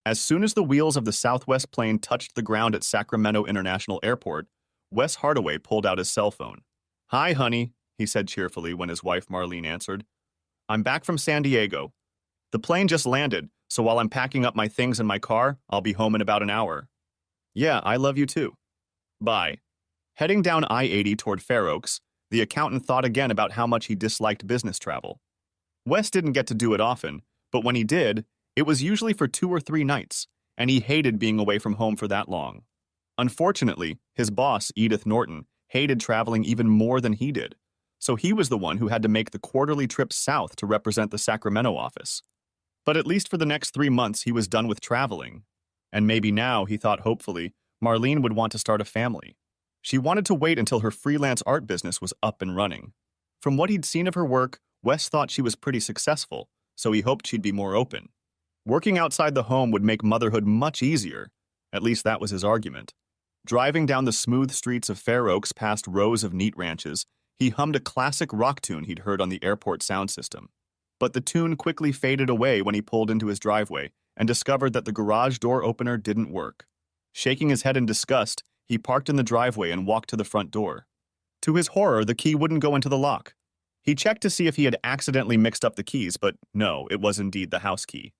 As soon as the wheels of the Southwest plane touched the ground at Sacramento International Airport, Wes Hardaway pulled out his cell phone. "Hi, honey," he said cheerfully when his wife Marlene answered. "I'm back from San Diego. The plane just landed, so while I'm packing up my things in my car, I'll be home in about an hour." "Yeah, I love you too. Bye." Heading down I-80 toward Fair Oaks, the accountant thought again about how much he disliked business travel. Wes didn't get to do it often, but when he did, it was usually for 2 or 3 nights, and he hated being away from home for that long. Unfortunately, his boss, Edith Norton, hated traveling even more than he did, so he was the one who had to make the quarterly trip south to represent the Sacramento office. But at least for the next 3 months, he was done with traveling. And maybe now, he thought hopefully, Marlene would want to start a family. She wanted to wait until her freelance art business was up and running. From what he'd seen of her work, Wes thought she was pretty successful, so he hoped she'd be more open. Working outside the home would make motherhood much easier. At least that was his argument. Driving down the smooth streets of Fair Oaks past rows of neat ranches, he hummed a classic rock tune he'd heard on the airport sound system. But the tune quickly faded away when he pulled into his driveway and discovered that the garage door opener didn't work. Shaking his head in disgust, he parked in the driveway and walked to the front door. To his horror, the key wouldn't go into the lock. He checked to see if he had accidentally mixed up the keys, but no, it was indeed the house key.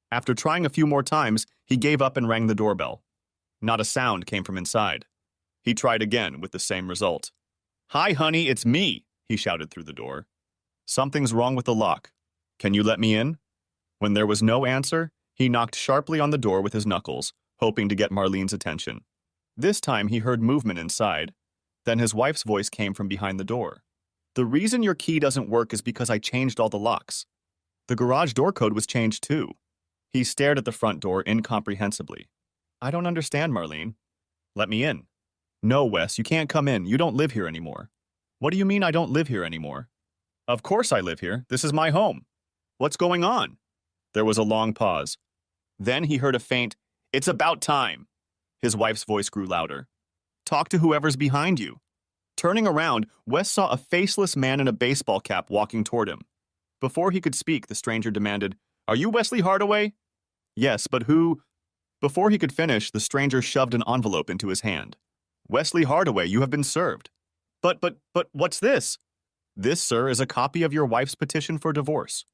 After trying a few more times, he gave up and rang the doorbell. Not a sound came from inside. He tried again with the same result. "Hi, honey, it's me," he shouted through the door. "Something's wrong with the lock. Can you let me in?" When there was no answer, he knocked sharply on the door with his knuckles, hoping to get Marlene's attention. This time he heard movement inside. Then his wife's voice came from behind the door. "The reason your key doesn't work is because I changed all the locks. The garage door code was changed too." He stared at the front door incomprehensibly. "I don't understand, Marlene." "Let me in." "No, Wes, you can't come in. You don't live here anymore." "What do you mean I don't live here anymore?" "Of course I live here. This is my home. What's going on?" There was a long pause. Then he heard a faint, "It's about time." His wife's voice grew louder. "Talk to whoever's behind you." Turning around, Wes saw a faceless man in a baseball cap walking toward him. Before he could speak, the stranger demanded, "Are you Wesley Hardaway?" "Yes, but who—" Before he could finish, the stranger shoved an envelope into his hand. "Wesley Hardaway, you have been served." But what's this?" "This, sir, is a copy of your wife's petition for divorce."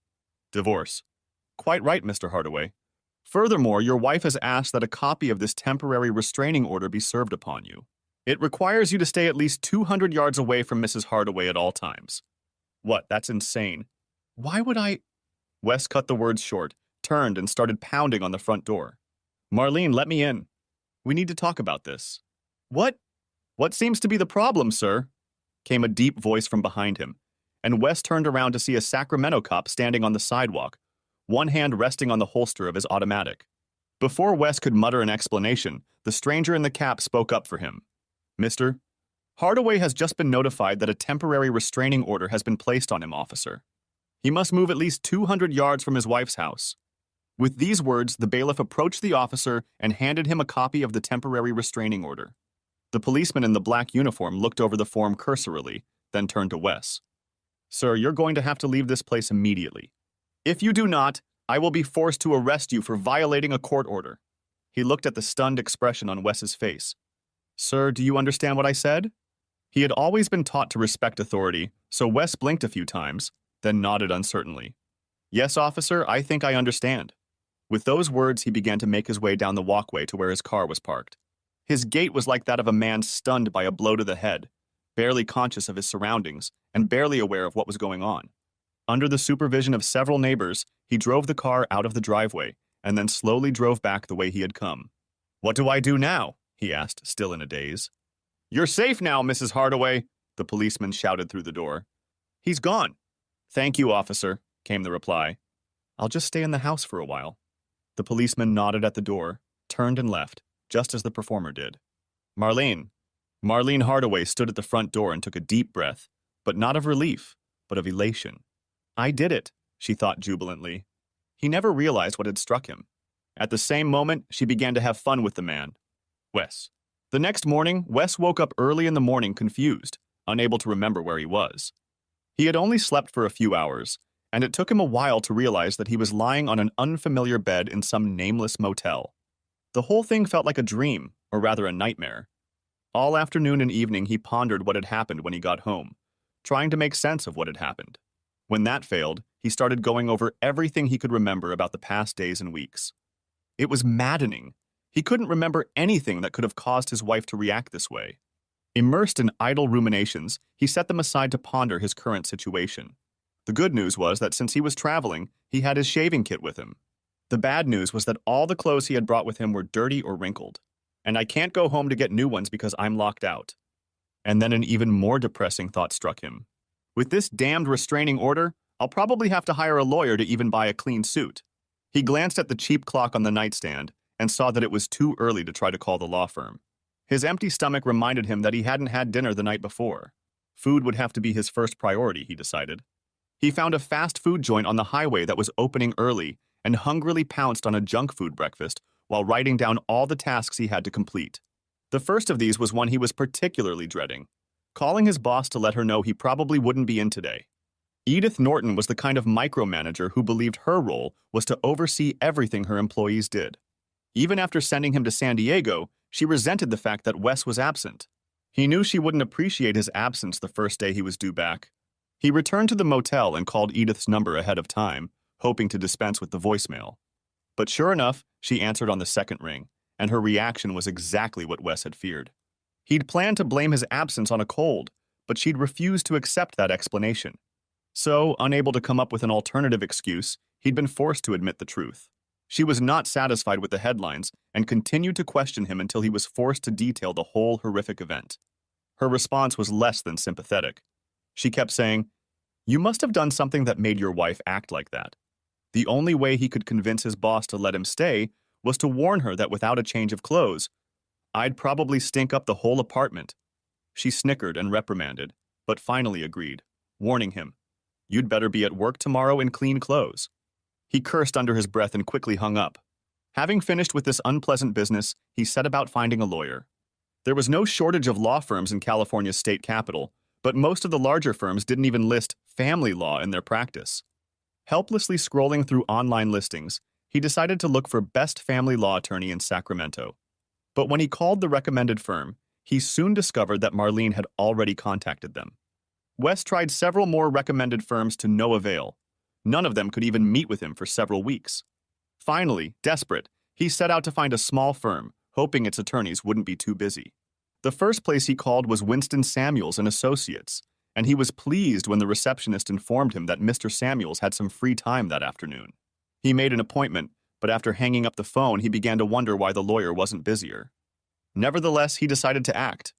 "Divorce." "Quite right, Mr. Hardaway. Furthermore, your wife has asked that a copy of this temporary restraining order be served upon you. It requires you to stay at least 200 yards away from Mrs. Hardaway at all times." "What? That's insane. Why would I—" Wes cut the words short, turned, and started pounding on the front door. "Marlene, let me in. We need to talk about this." "What? What seems to be the problem, sir?" came a deep voice from behind him, and Wes turned around to see a Sacramento cop standing on the sidewalk, one hand resting on the holster of his automatic. Before Wes could mutter an explanation, the stranger in the cap spoke up for him. "Mr. Hardaway has just been notified that a temporary restraining order has been placed on him, officer. He must move at least 200 yards from his wife's house." With these words, the bailiff approached the officer and handed him a copy of the temporary restraining order. The policeman in the black uniform looked over the form cursorily, then turned to Wes. "Sir, you're going to have to leave this place immediately. If you do not, I will be forced to arrest you for violating a court order." He looked at the stunned expression on Wes's face. "Sir, do you understand what I said?" He had always been taught to respect authority, so Wes blinked a few times, then nodded uncertainly. "Yes, officer, I think I understand." With those words, he began to make his way down the walkway to where his car was parked. His gait was like that of a man stunned by a blow to the head, barely conscious of his surroundings and barely aware of what was going on. Under the supervision of several neighbors, he drove the car out of the driveway and then slowly drove back the way he had come. "What do I do now?" he asked, still in a daze. "You're safe now, Mrs. Hardaway," the policeman shouted through the door. "He's gone." "Thank you, officer," came the reply. "I'll just stay in the house for a while." The policeman nodded at the door, turned and left, just as the performer did. Marlene Hardaway stood at the front door and took a deep breath, but not of relief, but of elation. "I did it," she thought jubilantly. He never realized what had struck him. At the same moment, she began to have fun with the man. Wes. The next morning, Wes woke up early in the morning confused, unable to remember where he was. He had only slept for a few hours, and it took him a while to realize that he was lying on an unfamiliar bed in some nameless motel. The whole thing felt like a dream, or rather a nightmare. All afternoon and evening he pondered what had happened when he got home, trying to make sense of what had happened. When that failed, he started going over everything he could remember about the past days and weeks. It was maddening. He couldn't remember anything that could have caused his wife to react this way. Immersed in idle ruminations, he set them aside to ponder his current situation. The good news was that since he was traveling, he had his shaving kit with him. The bad news was that all the clothes he had brought with him were dirty or wrinkled. And I can't go home to get new ones because I'm locked out. And then an even more depressing thought struck him. With this damned restraining order, I'll probably have to hire a lawyer to even buy a clean suit. He glanced at the cheap clock on the nightstand and saw that it was too early to try to call the law firm. His empty stomach reminded him that he hadn't had dinner the night before. Food would have to be his first priority, he decided. He found a fast food joint on the highway that was opening early and hungrily pounced on a junk food breakfast while writing down all the tasks he had to complete. The first of these was one he was particularly dreading, calling his boss to let her know he probably wouldn't be in today. Edith Norton was the kind of micromanager who believed her role was to oversee everything her employees did. Even after sending him to San Diego, she resented the fact that Wes was absent. He knew she wouldn't appreciate his absence the first day he was due back. He returned to the motel and called Edith's number ahead of time, hoping to dispense with the voicemail. But sure enough, she answered on the second ring, and her reaction was exactly what Wes had feared. He'd planned to blame his absence on a cold, but she'd refused to accept that explanation. So, unable to come up with an alternative excuse, he'd been forced to admit the truth. She was not satisfied with the headlines and continued to question him until he was forced to detail the whole horrific event. Her response was less than sympathetic. She kept saying, "You must have done something that made your wife act like that." The only way he could convince his boss to let him stay was to warn her that without a change of clothes, I'd probably stink up the whole apartment. She snickered and reprimanded, but finally agreed, warning him, "You'd better be at work tomorrow in clean clothes." He cursed under his breath and quickly hung up. Having finished with this unpleasant business, he set about finding a lawyer. There was no shortage of law firms in California's state capital, but most of the larger firms didn't even list family law in their practice. Helplessly scrolling through online listings, he decided to look for best family law attorney in Sacramento. But when he called the recommended firm, he soon discovered that Marlene had already contacted them. Wes tried several more recommended firms to no avail. None of them could even meet with him for several weeks. Finally, desperate, he set out to find a small firm, hoping its attorneys wouldn't be too busy. The first place he called was Winston Samuels and Associates, and he was pleased when the receptionist informed him that Mr. Samuels had some free time that afternoon. He made an appointment, but after hanging up the phone, he began to wonder why the lawyer wasn't busier. Nevertheless, he decided to act.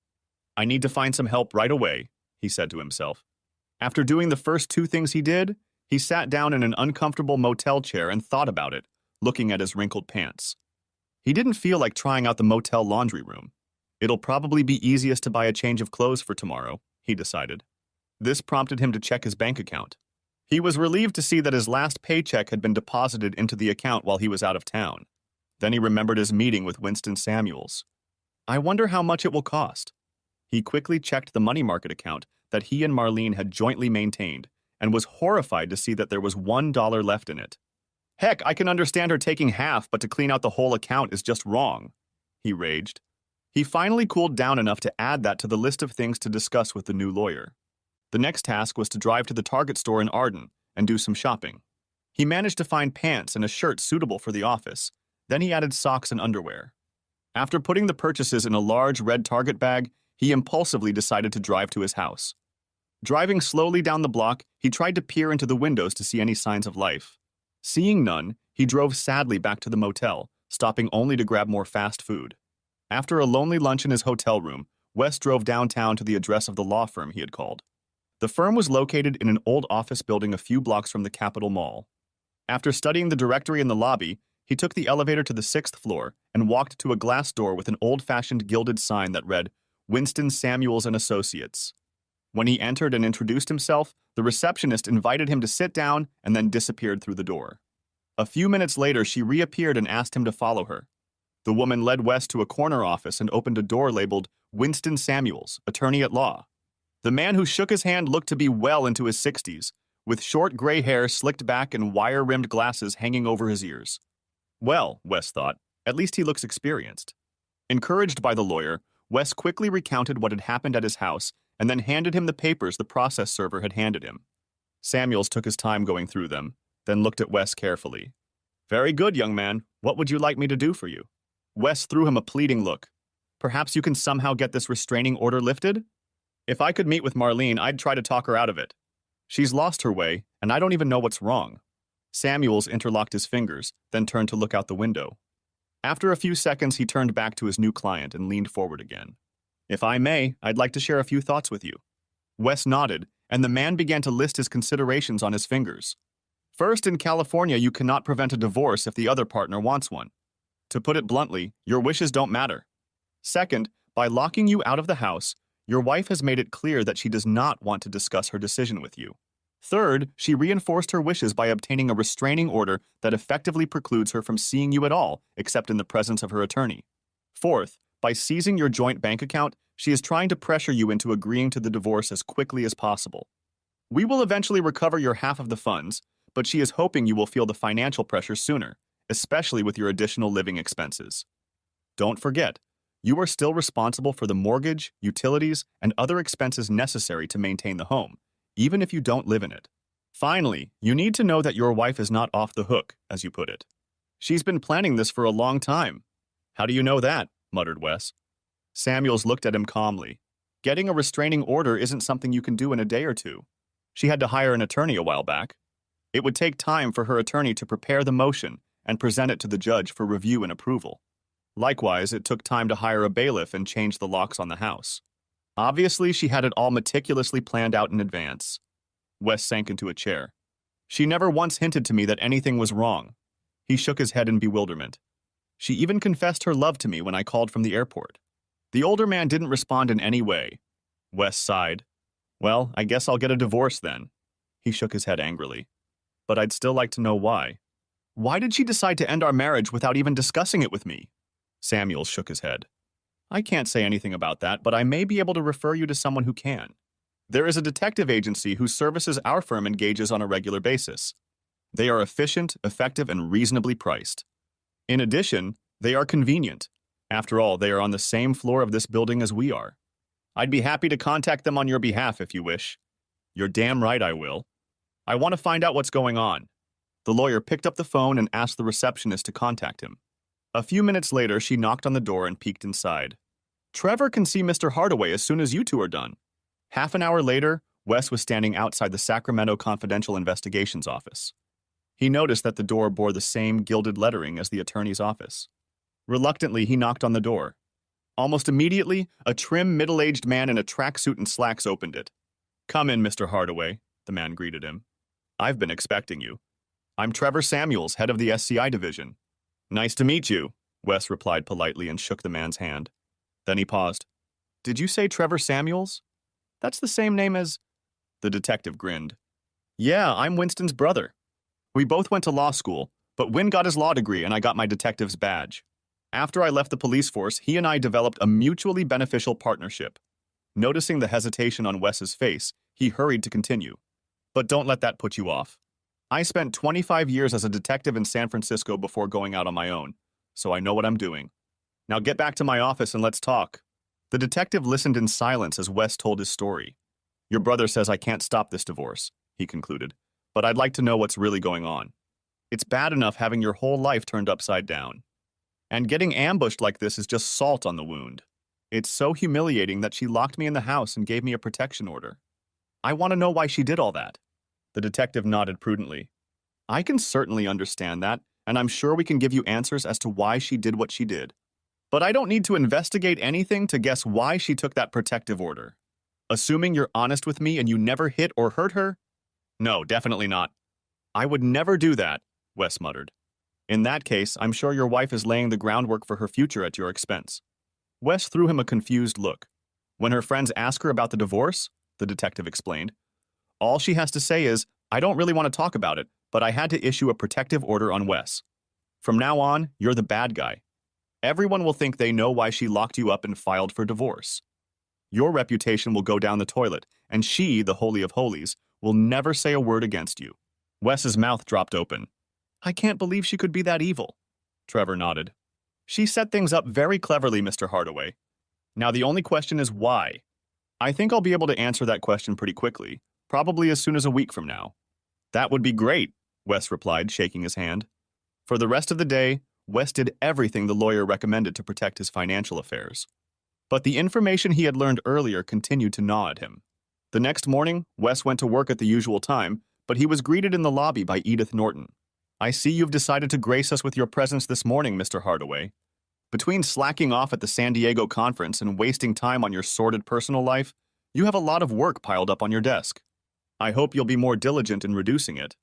"I need to find some help right away," he said to himself. After doing the first two things he did, he sat down in an uncomfortable motel chair and thought about it, looking at his wrinkled pants. He didn't feel like trying out the motel laundry room. It'll probably be easiest to buy a change of clothes for tomorrow, he decided. This prompted him to check his bank account. He was relieved to see that his last paycheck had been deposited into the account while he was out of town. Then he remembered his meeting with Winston Samuels. I wonder how much it will cost. He quickly checked the money market account that he and Marlene had jointly maintained and was horrified to see that there was $1 left in it. Heck, I can understand her taking half, but to clean out the whole account is just wrong, he raged. He finally cooled down enough to add that to the list of things to discuss with the new lawyer. The next task was to drive to the Target store in Arden and do some shopping. He managed to find pants and a shirt suitable for the office. Then he added socks and underwear. After putting the purchases in a large red Target bag, he impulsively decided to drive to his house. Driving slowly down the block, he tried to peer into the windows to see any signs of life. Seeing none, he drove sadly back to the motel, stopping only to grab more fast food. After a lonely lunch in his hotel room, Wes drove downtown to the address of the law firm he had called. The firm was located in an old office building a few blocks from the Capitol Mall. After studying the directory in the lobby, he took the elevator to the 6th floor and walked to a glass door with an old-fashioned gilded sign that read, Winston Samuels and Associates. When he entered and introduced himself, the receptionist invited him to sit down and then disappeared through the door. A few minutes later, she reappeared and asked him to follow her. The woman led Wes to a corner office and opened a door labeled Winston Samuels, Attorney at Law. The man who shook his hand looked to be well into his 60s, with short gray hair slicked back and wire-rimmed glasses hanging over his ears. Well, Wes thought, at least he looks experienced. Encouraged by the lawyer, Wes quickly recounted what had happened at his house and then handed him the papers the process server had handed him. Samuels took his time going through them, then looked at Wes carefully. Very good, young man. What would you like me to do for you? Wes threw him a pleading look. Perhaps you can somehow get this restraining order lifted? If I could meet with Marlene, I'd try to talk her out of it. She's lost her way, and I don't even know what's wrong. Samuels interlocked his fingers, then turned to look out the window. After a few seconds, he turned back to his new client and leaned forward again. If I may, I'd like to share a few thoughts with you. Wes nodded, and the man began to list his considerations on his fingers. First, in California, you cannot prevent a divorce if the other partner wants one. To put it bluntly, your wishes don't matter. Second, by locking you out of the house, your wife has made it clear that she does not want to discuss her decision with you. Third, she reinforced her wishes by obtaining a restraining order that effectively precludes her from seeing you at all, except in the presence of her attorney. Fourth, by seizing your joint bank account, she is trying to pressure you into agreeing to the divorce as quickly as possible. We will eventually recover your half of the funds, but she is hoping you will feel the financial pressure sooner, especially with your additional living expenses. Don't forget, you are still responsible for the mortgage, utilities, and other expenses necessary to maintain the home, even if you don't live in it. Finally, you need to know that your wife is not off the hook, as you put it. She's been planning this for a long time. How do you know that? Muttered Wes. Samuels looked at him calmly. Getting a restraining order isn't something you can do in a day or two. She had to hire an attorney a while back. It would take time for her attorney to prepare the motion and present it to the judge for review and approval. Likewise, it took time to hire a bailiff and change the locks on the house. Obviously, she had it all meticulously planned out in advance. Wes sank into a chair. She never once hinted to me that anything was wrong. He shook his head in bewilderment. She even confessed her love to me when I called from the airport. The older man didn't respond in any way. Wes sighed. Well, I guess I'll get a divorce then. He shook his head angrily. But I'd still like to know why. Why did she decide to end our marriage without even discussing it with me? Samuel shook his head. I can't say anything about that, but I may be able to refer you to someone who can. There is a detective agency whose services our firm engages on a regular basis. They are efficient, effective, and reasonably priced. In addition, they are convenient. After all, they are on the same floor of this building as we are. I'd be happy to contact them on your behalf if you wish. You're damn right I will. I want to find out what's going on. The lawyer picked up the phone and asked the receptionist to contact him. A few minutes later, she knocked on the door and peeked inside. Trevor can see Mr. Hardaway as soon as you two are done. Half an hour later, Wes was standing outside the Sacramento Confidential Investigations office. He noticed that the door bore the same gilded lettering as the attorney's office. Reluctantly, he knocked on the door. Almost immediately, a trim, middle-aged man in a tracksuit and slacks opened it. Come in, Mr. Hardaway, the man greeted him. I've been expecting you. I'm Trevor Samuels, head of the SCI division. Nice to meet you, Wes replied politely and shook the man's hand. Then he paused. Did you say Trevor Samuels? That's the same name as... The detective grinned. Yeah, I'm Winston's brother. We both went to law school, but Win got his law degree and I got my detective's badge. After I left the police force, he and I developed a mutually beneficial partnership. Noticing the hesitation on Wes's face, he hurried to continue. But don't let that put you off. I spent 25 years as a detective in San Francisco before going out on my own, so I know what I'm doing. Now get back to my office and let's talk. The detective listened in silence as Wes told his story. Your brother says I can't stop this divorce, he concluded, but I'd like to know what's really going on. It's bad enough having your whole life turned upside down. And getting ambushed like this is just salt on the wound. It's so humiliating that she locked me in the house and gave me a protection order. I want to know why she did all that. The detective nodded prudently. I can certainly understand that, and I'm sure we can give you answers as to why she did what she did. But I don't need to investigate anything to guess why she took that protective order. Assuming you're honest with me and you never hit or hurt her? No, definitely not. I would never do that, Wes muttered. In that case, I'm sure your wife is laying the groundwork for her future at your expense. Wes threw him a confused look. When her friends ask her about the divorce, the detective explained, all she has to say is, I don't really want to talk about it, but I had to issue a protective order on Wes. From now on, you're the bad guy. Everyone will think they know why she locked you up and filed for divorce. Your reputation will go down the toilet, and she, the Holy of Holies, will never say a word against you. Wes's mouth dropped open. I can't believe she could be that evil. Trevor nodded. She set things up very cleverly, Mr. Hardaway. Now the only question is why. I think I'll be able to answer that question pretty quickly, probably as soon as a week from now. That would be great, Wes replied, shaking his hand. For the rest of the day, Wes did everything the lawyer recommended to protect his financial affairs. But the information he had learned earlier continued to gnaw at him. The next morning, Wes went to work at the usual time, but he was greeted in the lobby by Edith Norton. I see you've decided to grace us with your presence this morning, Mr. Hardaway. Between slacking off at the San Diego conference and wasting time on your sordid personal life, you have a lot of work piled up on your desk. I hope you'll be more diligent in reducing it.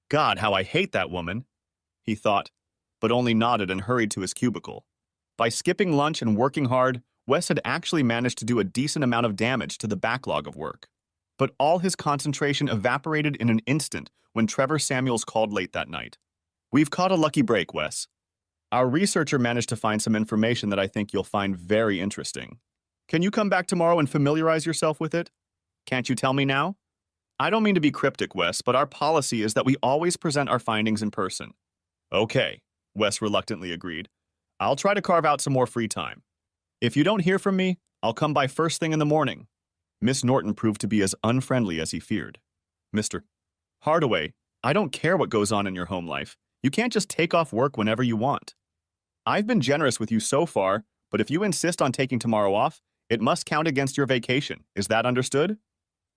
God, how I hate that woman, he thought, but only nodded and hurried to his cubicle. By skipping lunch and working hard, Wes had actually managed to do a decent amount of damage to the backlog of work. But all his concentration evaporated in an instant when Trevor Samuels called late that night. We've caught a lucky break, Wes. Our researcher managed to find some information that I think you'll find very interesting. Can you come back tomorrow and familiarize yourself with it? Can't you tell me now? I don't mean to be cryptic, Wes, but our policy is that we always present our findings in person. Okay, Wes reluctantly agreed. I'll try to carve out some more free time. If you don't hear from me, I'll come by first thing in the morning. Miss Norton proved to be as unfriendly as he feared. Mr. Hardaway, I don't care what goes on in your home life. You can't just take off work whenever you want. I've been generous with you so far, but if you insist on taking tomorrow off, it must count against your vacation. Is that understood?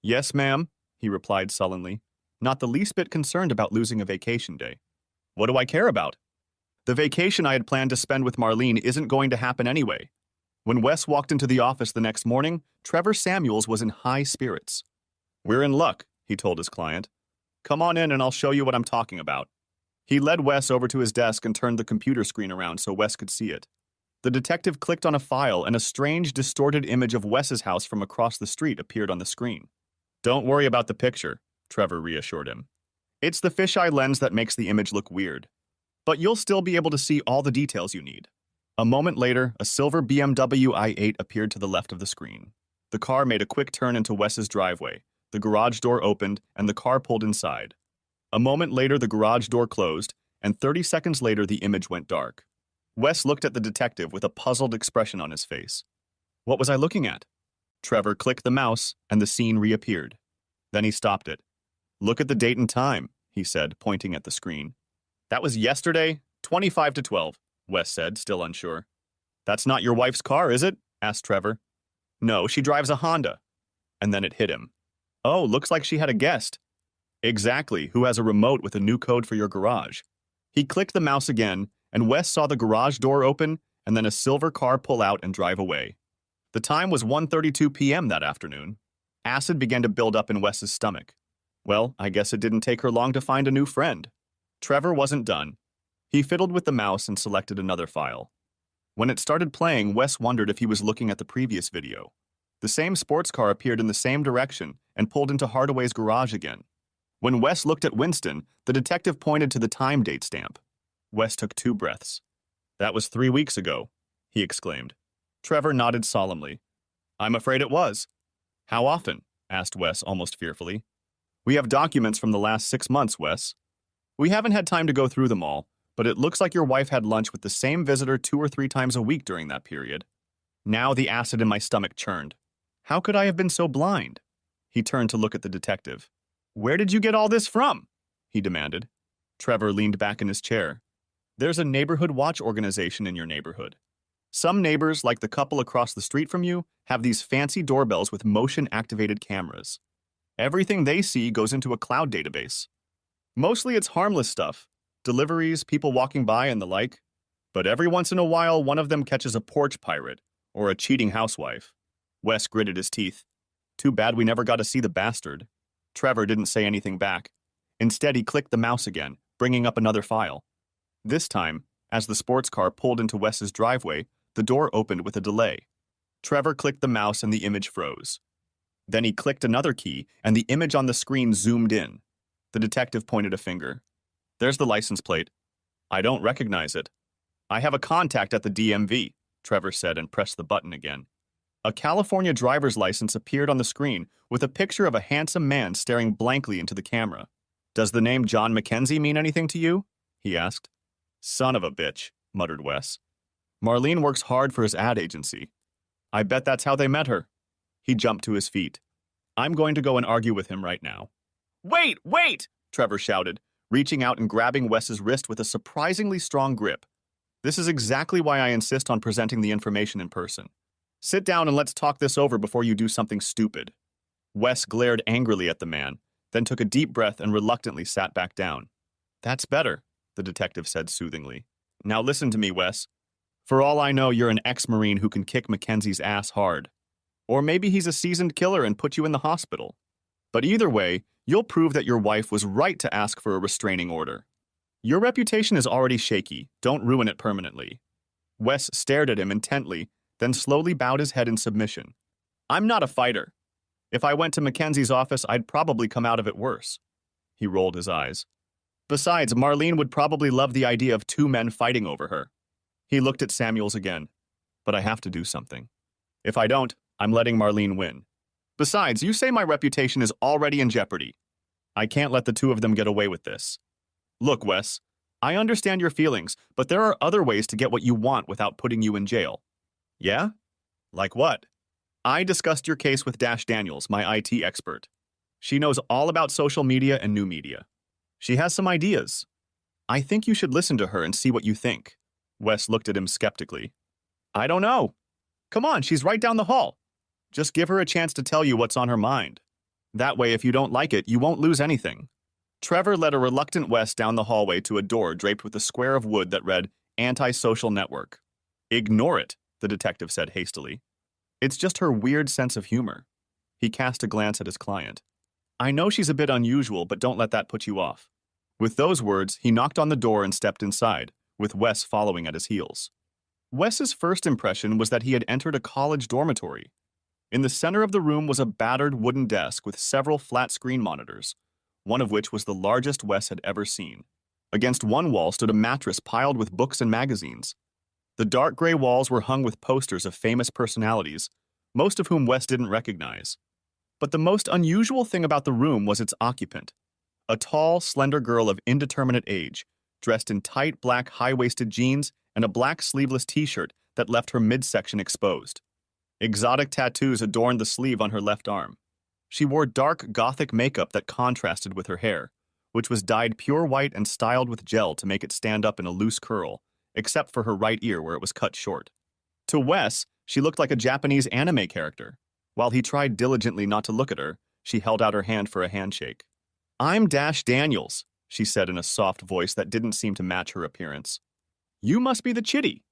Yes, ma'am, he replied sullenly, not the least bit concerned about losing a vacation day. What do I care about? The vacation I had planned to spend with Marlene isn't going to happen anyway. When Wes walked into the office the next morning, Trevor Samuels was in high spirits. We're in luck, he told his client. Come on in and I'll show you what I'm talking about. He led Wes over to his desk and turned the computer screen around so Wes could see it. The detective clicked on a file and a strange, distorted image of Wes's house from across the street appeared on the screen. Don't worry about the picture, Trevor reassured him. It's the fisheye lens that makes the image look weird. But you'll still be able to see all the details you need. A moment later, a silver BMW i8 appeared to the left of the screen. The car made a quick turn into Wes's driveway. The garage door opened, and the car pulled inside. A moment later, the garage door closed, and 30 seconds later, the image went dark. Wes looked at the detective with a puzzled expression on his face. What was I looking at? Trevor clicked the mouse, and the scene reappeared. Then he stopped it. Look at the date and time, he said, pointing at the screen. That was yesterday, 25 to 12, Wes said, still unsure. That's not your wife's car, is it? Asked Trevor. No, she drives a Honda. And then it hit him. Oh, looks like she had a guest. Exactly, who has a remote with a new code for your garage. He clicked the mouse again, and Wes saw the garage door open and then a silver car pull out and drive away. The time was 1:32 p.m. that afternoon. Acid began to build up in Wes's stomach. Well, I guess it didn't take her long to find a new friend. Trevor wasn't done. He fiddled with the mouse and selected another file. When it started playing, Wes wondered if he was looking at the previous video. The same sports car appeared in the same direction and pulled into Hardaway's garage again. When Wes looked at Winston, the detective pointed to the time date stamp. Wes took 2 breaths. That was 3 weeks ago, he exclaimed. Trevor nodded solemnly. I'm afraid it was. How often? Asked Wes almost fearfully. We have documents from the last 6 months, Wes. We haven't had time to go through them all, but it looks like your wife had lunch with the same visitor 2 or 3 times a week during that period. Now the acid in my stomach churned. How could I have been so blind? He turned to look at the detective. Where did you get all this from? He demanded. Trevor leaned back in his chair. There's a neighborhood watch organization in your neighborhood. Some neighbors, like the couple across the street from you, have these fancy doorbells with motion-activated cameras. Everything they see goes into a cloud database. Mostly it's harmless stuff, deliveries, people walking by, and the like. But every once in a while, one of them catches a porch pirate or a cheating housewife. Wes gritted his teeth. Too bad we never got to see the bastard. Trevor didn't say anything back. Instead, he clicked the mouse again, bringing up another file. This time, as the sports car pulled into Wes's driveway, the door opened with a delay. Trevor clicked the mouse and the image froze. Then he clicked another key, and the image on the screen zoomed in. The detective pointed a finger. There's the license plate. I don't recognize it. I have a contact at the DMV, Trevor said and pressed the button again. A California driver's license appeared on the screen with a picture of a handsome man staring blankly into the camera. Does the name John Mackenzie mean anything to you? He asked. Son of a bitch, muttered Wes. Marlene works hard for his ad agency. I bet that's how they met her. He jumped to his feet. I'm going to go and argue with him right now. Wait, wait! Trevor shouted, reaching out and grabbing Wes's wrist with a surprisingly strong grip. This is exactly why I insist on presenting the information in person. Sit down and let's talk this over before you do something stupid. Wes glared angrily at the man, then took a deep breath and reluctantly sat back down. That's better, the detective said soothingly. Now listen to me, Wes. For all I know, you're an ex-Marine who can kick Mackenzie's ass hard. Or maybe he's a seasoned killer and put you in the hospital. But either way, you'll prove that your wife was right to ask for a restraining order. Your reputation is already shaky. Don't ruin it permanently. Wes stared at him intently, then slowly bowed his head in submission. I'm not a fighter. If I went to Mackenzie's office, I'd probably come out of it worse. He rolled his eyes. Besides, Marlene would probably love the idea of two men fighting over her. He looked at Samuels again. But I have to do something. If I don't, I'm letting Marlene win. Besides, you say my reputation is already in jeopardy. I can't let the two of them get away with this. Look, Wes, I understand your feelings, but there are other ways to get what you want without putting you in jail. Yeah? Like what? I discussed your case with Dash Daniels, my IT expert. She knows all about social media and new media. She has some ideas. I think you should listen to her and see what you think. Wes looked at him skeptically. I don't know. Come on, she's right down the hall. Just give her a chance to tell you what's on her mind. That way, if you don't like it, you won't lose anything. Trevor led a reluctant Wes down the hallway to a door draped with a square of wood that read, Anti-Social Network. Ignore it, the detective said hastily. It's just her weird sense of humor. He cast a glance at his client. I know she's a bit unusual, but don't let that put you off. With those words, he knocked on the door and stepped inside, with Wes following at his heels. Wes's first impression was that he had entered a college dormitory. In the center of the room was a battered wooden desk with several flat-screen monitors, one of which was the largest Wes had ever seen. Against one wall stood a mattress piled with books and magazines. The dark gray walls were hung with posters of famous personalities, most of whom Wes didn't recognize. But the most unusual thing about the room was its occupant, a tall, slender girl of indeterminate age, dressed in tight black high-waisted jeans and a black sleeveless t-shirt that left her midsection exposed. Exotic tattoos adorned the sleeve on her left arm. She wore dark Gothic makeup that contrasted with her hair, which was dyed pure white and styled with gel to make it stand up in a loose curl, except for her right ear where it was cut short. To Wes, she looked like a Japanese anime character. While he tried diligently not to look at her, she held out her hand for a handshake. I'm Dash Daniels, she said in a soft voice that didn't seem to match her appearance. You must be the chitty.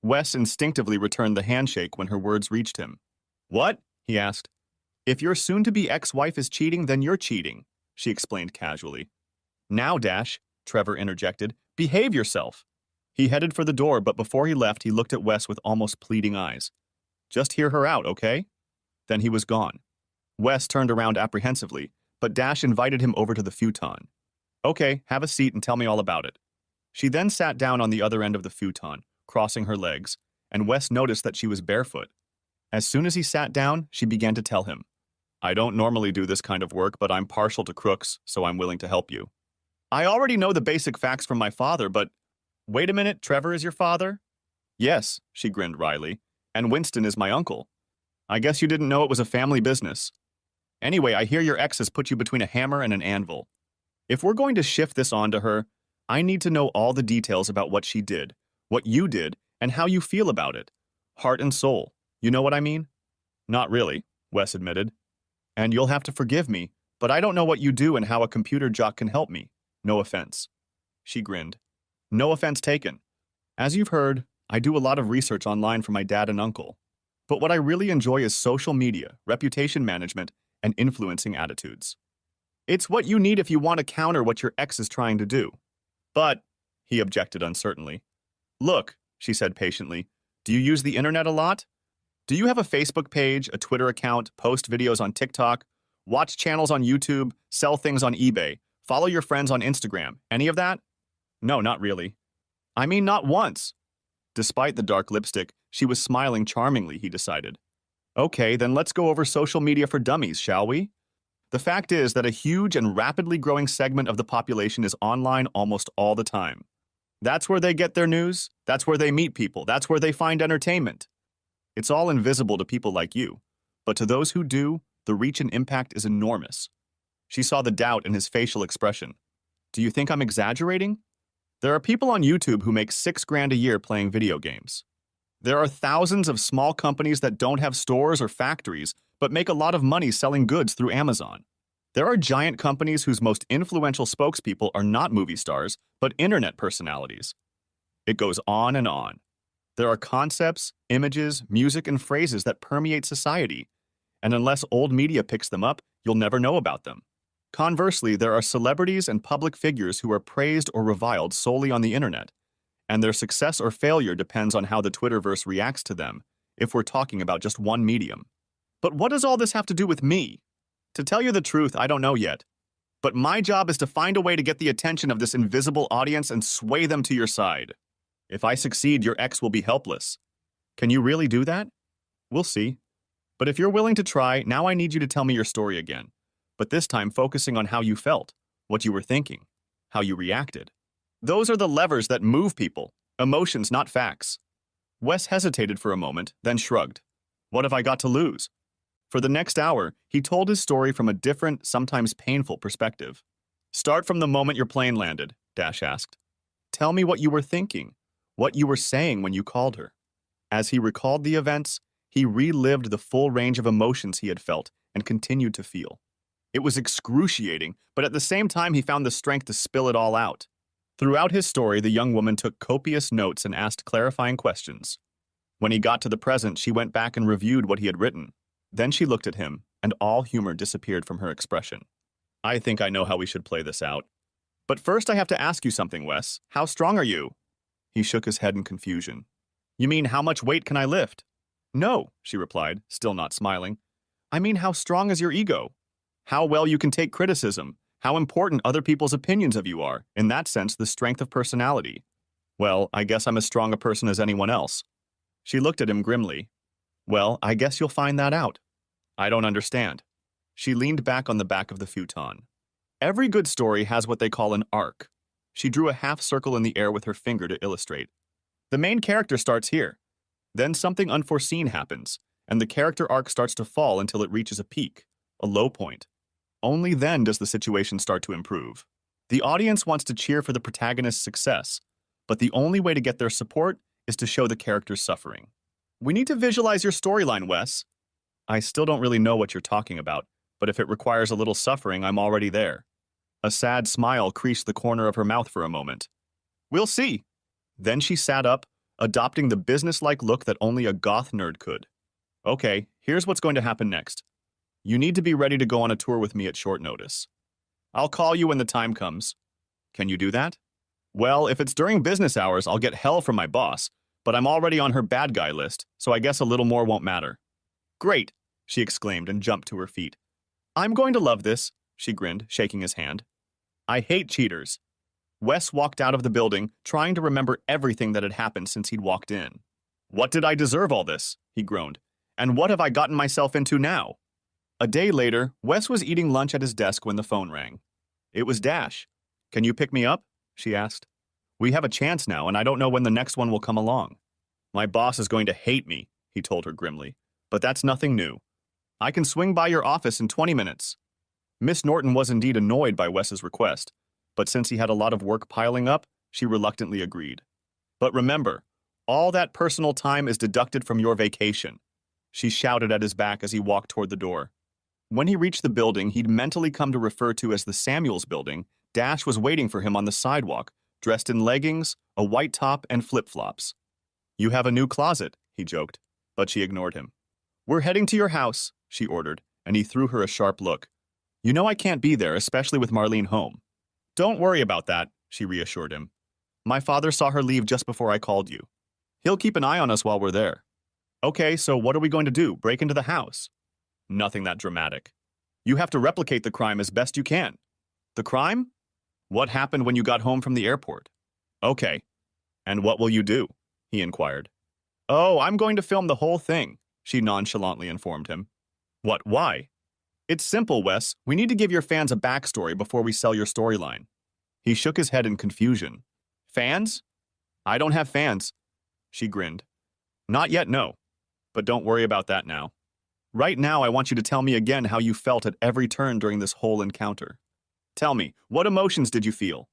Wes instinctively returned the handshake when her words reached him. What? He asked. If your soon-to-be ex-wife is cheating, then you're cheating, she explained casually. Now, Dash, Trevor interjected, behave yourself. He headed for the door, but before he left, he looked at Wes with almost pleading eyes. Just hear her out, okay? Then he was gone. Wes turned around apprehensively, but Dash invited him over to the futon. Okay, have a seat and tell me all about it. She then sat down on the other end of the futon, crossing her legs, and Wes noticed that she was barefoot. As soon as he sat down, she began to tell him, I don't normally do this kind of work, but I'm partial to crooks, so I'm willing to help you. I already know the basic facts from my father, but... Wait a minute, Trevor is your father? Yes, she grinned wryly, and Winston is my uncle. I guess you didn't know it was a family business. Anyway, I hear your ex has put you between a hammer and an anvil. If we're going to shift this on to her, I need to know all the details about what she did, what you did, and how you feel about it. Heart and soul. You know what I mean? Not really, Wes admitted. And you'll have to forgive me, but I don't know what you do and how a computer jock can help me. No offense. She grinned. No offense taken. As you've heard, I do a lot of research online for my dad and uncle. But what I really enjoy is social media, reputation management, and influencing attitudes. It's what you need if you want to counter what your ex is trying to do. But, he objected uncertainly. Look, she said patiently, do you use the internet a lot? Do you have a Facebook page, a Twitter account, post videos on TikTok, watch channels on YouTube, sell things on eBay, follow your friends on Instagram, any of that? No, not really. I mean, not once. Despite the dark lipstick, she was smiling charmingly, he decided. Okay, then let's go over social media for dummies, shall we? The fact is that a huge and rapidly growing segment of the population is online almost all the time. That's where they get their news, that's where they meet people, that's where they find entertainment. It's all invisible to people like you, but to those who do, the reach and impact is enormous. She saw the doubt in his facial expression. Do you think I'm exaggerating? There are people on YouTube who make $6,000 a year playing video games. There are thousands of small companies that don't have stores or factories, but make a lot of money selling goods through Amazon. There are giant companies whose most influential spokespeople are not movie stars, but internet personalities. It goes on and on. There are concepts, images, music, and phrases that permeate society, and unless old media picks them up, you'll never know about them. Conversely, there are celebrities and public figures who are praised or reviled solely on the internet, and their success or failure depends on how the Twitterverse reacts to them, if we're talking about just one medium. But what does all this have to do with me? To tell you the truth, I don't know yet. But my job is to find a way to get the attention of this invisible audience and sway them to your side. If I succeed, your ex will be helpless. Can you really do that? We'll see. But if you're willing to try, now I need you to tell me your story again. But this time focusing on how you felt, what you were thinking, how you reacted. Those are the levers that move people, emotions, not facts. Wes hesitated for a moment, then shrugged. What have I got to lose? For the next hour, he told his story from a different, sometimes painful perspective. Start from the moment your plane landed, Dash asked. Tell me what you were thinking, what you were saying when you called her. As he recalled the events, he relived the full range of emotions he had felt and continued to feel. It was excruciating, but at the same time he found the strength to spill it all out. Throughout his story, the young woman took copious notes and asked clarifying questions. When he got to the present, she went back and reviewed what he had written. Then she looked at him, and all humor disappeared from her expression. I think I know how we should play this out. But first I have to ask you something, Wes. How strong are you? He shook his head in confusion. You mean how much weight can I lift? No, she replied, still not smiling. I mean how strong is your ego? How well you can take criticism, how important other people's opinions of you are, in that sense the strength of personality. Well, I guess I'm as strong a person as anyone else. She looked at him grimly. Well, I guess you'll find that out. I don't understand. She leaned back on the back of the futon. Every good story has what they call an arc. She drew a half circle in the air with her finger to illustrate. The main character starts here. Then something unforeseen happens, and the character arc starts to fall until it reaches a peak, a low point. Only then does the situation start to improve. The audience wants to cheer for the protagonist's success, but the only way to get their support is to show the character's suffering. We need to visualize your storyline, Wes. I still don't really know what you're talking about, but if it requires a little suffering, I'm already there. A sad smile creased the corner of her mouth for a moment. We'll see. Then she sat up, adopting the businesslike look that only a goth nerd could. Okay, here's what's going to happen next. You need to be ready to go on a tour with me at short notice. I'll call you when the time comes. Can you do that? Well, if it's during business hours, I'll get hell from my boss, but I'm already on her bad guy list, so I guess a little more won't matter. Great, she exclaimed and jumped to her feet. I'm going to love this, she grinned, shaking his hand. I hate cheaters. Wes walked out of the building, trying to remember everything that had happened since he'd walked in. What did I deserve all this? He groaned. And what have I gotten myself into now? A day later, Wes was eating lunch at his desk when the phone rang. It was Dash. Can you pick me up? She asked. We have a chance now, and I don't know when the next one will come along. My boss is going to hate me, he told her grimly. But that's nothing new. I can swing by your office in 20 minutes. Miss Norton was indeed annoyed by Wes's request, but since he had a lot of work piling up, she reluctantly agreed. But remember, all that personal time is deducted from your vacation, she shouted at his back as he walked toward the door. When he reached the building he'd mentally come to refer to as the Samuels building, Dash was waiting for him on the sidewalk, dressed in leggings, a white top, and flip-flops. You have a new closet, he joked, but she ignored him. We're heading to your house, she ordered, and he threw her a sharp look. You know I can't be there, especially with Marlene home. Don't worry about that, she reassured him. My father saw her leave just before I called you. He'll keep an eye on us while we're there. Okay, so what are we going to do, break into the house? Nothing that dramatic. You have to replicate the crime as best you can. The crime? What happened when you got home from the airport? Okay. And what will you do? He inquired. Oh, I'm going to film the whole thing, she nonchalantly informed him. What, why? It's simple, Wes. We need to give your fans a backstory before we sell your storyline. He shook his head in confusion. Fans? I don't have fans. She grinned. Not yet, no. But don't worry about that now. Right now, I want you to tell me again how you felt at every turn during this whole encounter. Tell me, what emotions did you feel?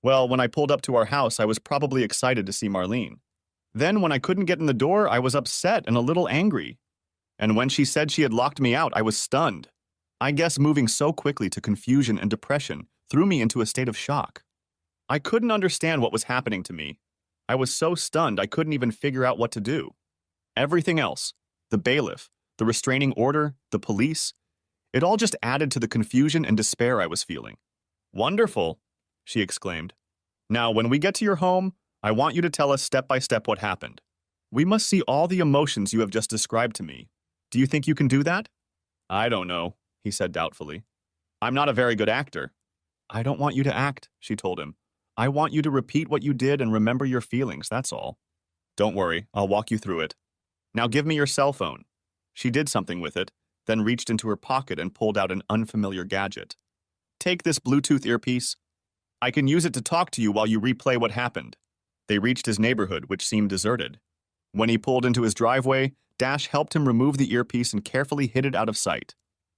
Well, when I pulled up to our house, I was probably excited to see Marlene. Then, when I couldn't get in the door, I was upset and a little angry. And when she said she had locked me out, I was stunned. I guess moving so quickly to confusion and depression threw me into a state of shock. I couldn't understand what was happening to me. I was so stunned I couldn't even figure out what to do. Everything else, the bailiff, the restraining order, the police, it all just added to the confusion and despair I was feeling. Wonderful, she exclaimed. Now, when we get to your home, I want you to tell us step by step what happened. We must see all the emotions you have just described to me. Do you think you can do that? I don't know, he said doubtfully. I'm not a very good actor. I don't want you to act, she told him. I want you to repeat what you did and remember your feelings, that's all. Don't worry, I'll walk you through it. Now give me your cell phone. She did something with it, then reached into her pocket and pulled out an unfamiliar gadget. Take this Bluetooth earpiece. I can use it to talk to you while you replay what happened. They reached his neighborhood, which seemed deserted. When he pulled into his driveway, Dash helped him remove the earpiece and carefully hid it out of sight.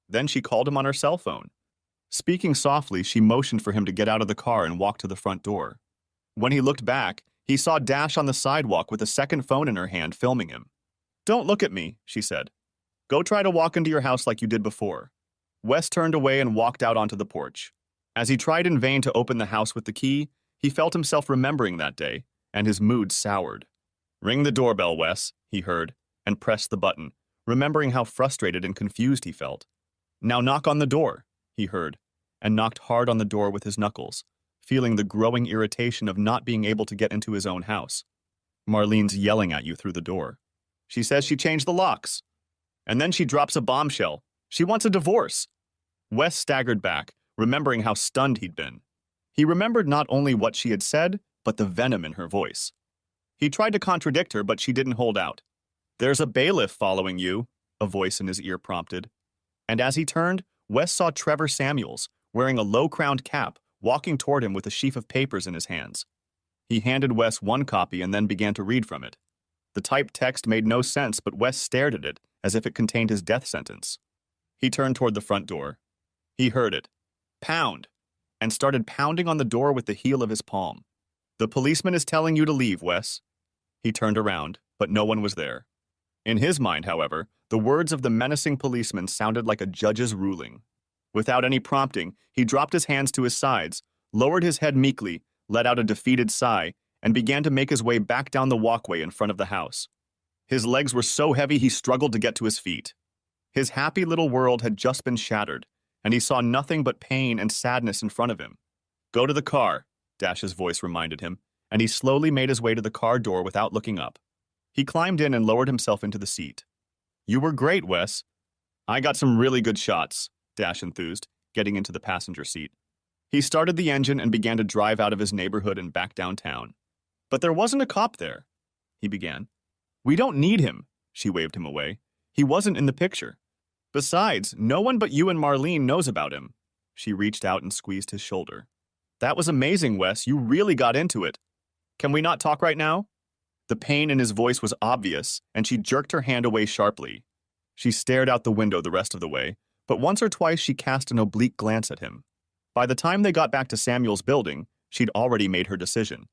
Then she called him on her cell phone. Speaking softly, she motioned for him to get out of the car and walk to the front door. When he looked back, he saw Dash on the sidewalk with a second phone in her hand filming him. Don't look at me, she said. Go try to walk into your house like you did before. Wes turned away and walked out onto the porch. As he tried in vain to open the house with the key, he felt himself remembering that day, and his mood soured. Ring the doorbell, Wes, he heard, and pressed the button, remembering how frustrated and confused he felt. Now knock on the door, he heard, and knocked hard on the door with his knuckles, feeling the growing irritation of not being able to get into his own house. Marlene's yelling at you through the door. She says she changed the locks. And then she drops a bombshell. She wants a divorce. Wes staggered back, remembering how stunned he'd been. He remembered not only what she had said, but the venom in her voice. He tried to contradict her, but she didn't hold out. There's a bailiff following you, a voice in his ear prompted. And as he turned, Wes saw Trevor Samuels, wearing a low-crowned cap, walking toward him with a sheaf of papers in his hands. He handed Wes one copy and then began to read from it. The typed text made no sense, but Wes stared at it as if it contained his death sentence. He turned toward the front door. He heard it. Pound! And started pounding on the door with the heel of his palm. The policeman is telling you to leave, Wes. He turned around, but no one was there. In his mind, however, the words of the menacing policeman sounded like a judge's ruling. Without any prompting, he dropped his hands to his sides, lowered his head meekly, let out a defeated sigh, and began to make his way back down the walkway in front of the house. His legs were so heavy he struggled to get to his feet. His happy little world had just been shattered, and he saw nothing but pain and sadness in front of him. Go to the car, Dash's voice reminded him, and he slowly made his way to the car door without looking up. He climbed in and lowered himself into the seat. You were great, Wes. I got some really good shots, Dash enthused, getting into the passenger seat. He started the engine and began to drive out of his neighborhood and back downtown. But there wasn't a cop there, he began. We don't need him, she waved him away. He wasn't in the picture. Besides, no one but you and Marlene knows about him. She reached out and squeezed his shoulder. That was amazing, Wes. You really got into it. Can we not talk right now? The pain in his voice was obvious, and she jerked her hand away sharply. She stared out the window the rest of the way, but once or twice she cast an oblique glance at him. By the time they got back to Samuel's building, she'd already made her decision.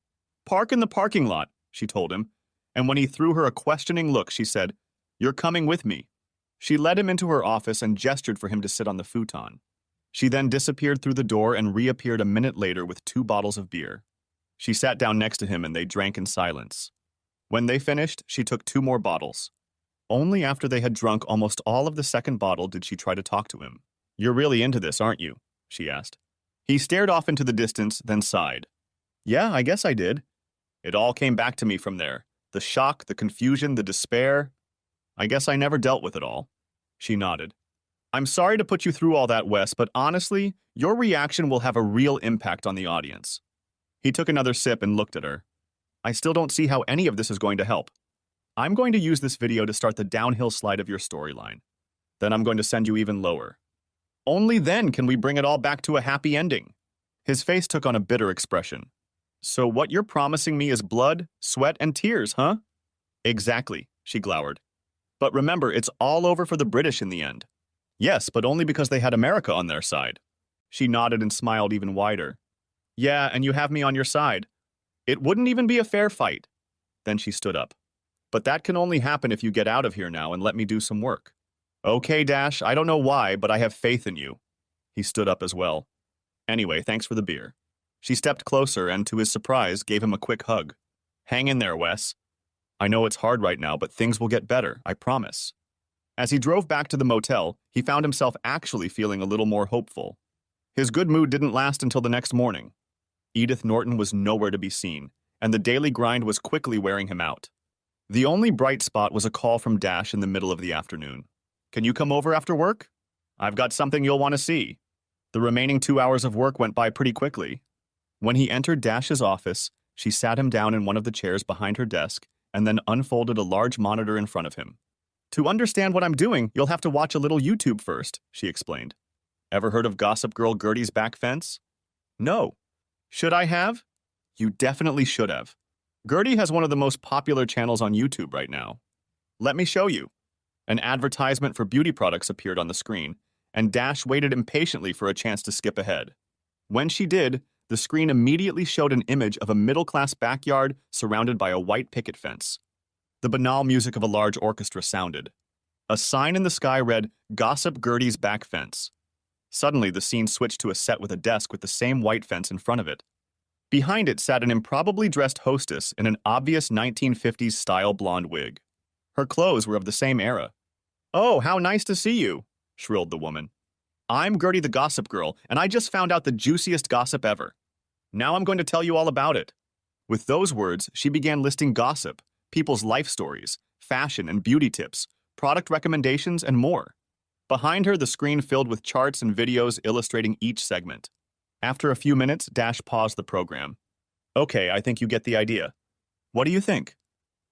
Park in the parking lot, she told him, and when he threw her a questioning look, she said, You're coming with me. She led him into her office and gestured for him to sit on the futon. She then disappeared through the door and reappeared a minute later with 2 bottles of beer. She sat down next to him and they drank in silence. When they finished, she took 2 more bottles. Only after they had drunk almost all of the second bottle did she try to talk to him. You're really into this, aren't you? She asked. He stared off into the distance, then sighed. Yeah, I guess I did. It all came back to me from there. The shock, the confusion, the despair. I guess I never dealt with it all. She nodded. I'm sorry to put you through all that, Wes, but honestly, your reaction will have a real impact on the audience. He took another sip and looked at her. I still don't see how any of this is going to help. I'm going to use this video to start the downhill slide of your storyline. Then I'm going to send you even lower. Only then can we bring it all back to a happy ending. His face took on a bitter expression. So what you're promising me is blood, sweat, and tears, huh? Exactly, she glowered. But remember, it's all over for the British in the end. Yes, but only because they had America on their side. She nodded and smiled even wider. Yeah, and you have me on your side. It wouldn't even be a fair fight. Then she stood up. But that can only happen if you get out of here now and let me do some work. Okay, Dash, I don't know why, but I have faith in you. He stood up as well. Anyway, thanks for the beer. She stepped closer and, to his surprise, gave him a quick hug. Hang in there, Wes. I know it's hard right now, but things will get better, I promise. As he drove back to the motel, he found himself actually feeling a little more hopeful. His good mood didn't last until the next morning. Edith Norton was nowhere to be seen, and the daily grind was quickly wearing him out. The only bright spot was a call from Dash in the middle of the afternoon. Can you come over after work? I've got something you'll want to see. The remaining 2 hours of work went by pretty quickly. When he entered Dash's office, she sat him down in one of the chairs behind her desk and then unfolded a large monitor in front of him. To understand what I'm doing, you'll have to watch a little YouTube first, she explained. Ever heard of Gossip Girl Gertie's Back Fence? No. Should I have? You definitely should have. Gertie has one of the most popular channels on YouTube right now. Let me show you. An advertisement for beauty products appeared on the screen, and Dash waited impatiently for a chance to skip ahead. When she did, the screen immediately showed an image of a middle-class backyard surrounded by a white picket fence. The banal music of a large orchestra sounded. A sign in the sky read, Gossip Gertie's Back Fence. Suddenly, the scene switched to a set with a desk with the same white fence in front of it. Behind it sat an improbably dressed hostess in an obvious 1950s style blonde wig. Her clothes were of the same era. Oh, how nice to see you, shrilled the woman. I'm Gertie the Gossip Girl, and I just found out the juiciest gossip ever. Now I'm going to tell you all about it. With those words, she began listing gossip, people's life stories, fashion and beauty tips, product recommendations, and more. Behind her, the screen filled with charts and videos illustrating each segment. After a few minutes, Dash paused the program. Okay, I think you get the idea. What do you think?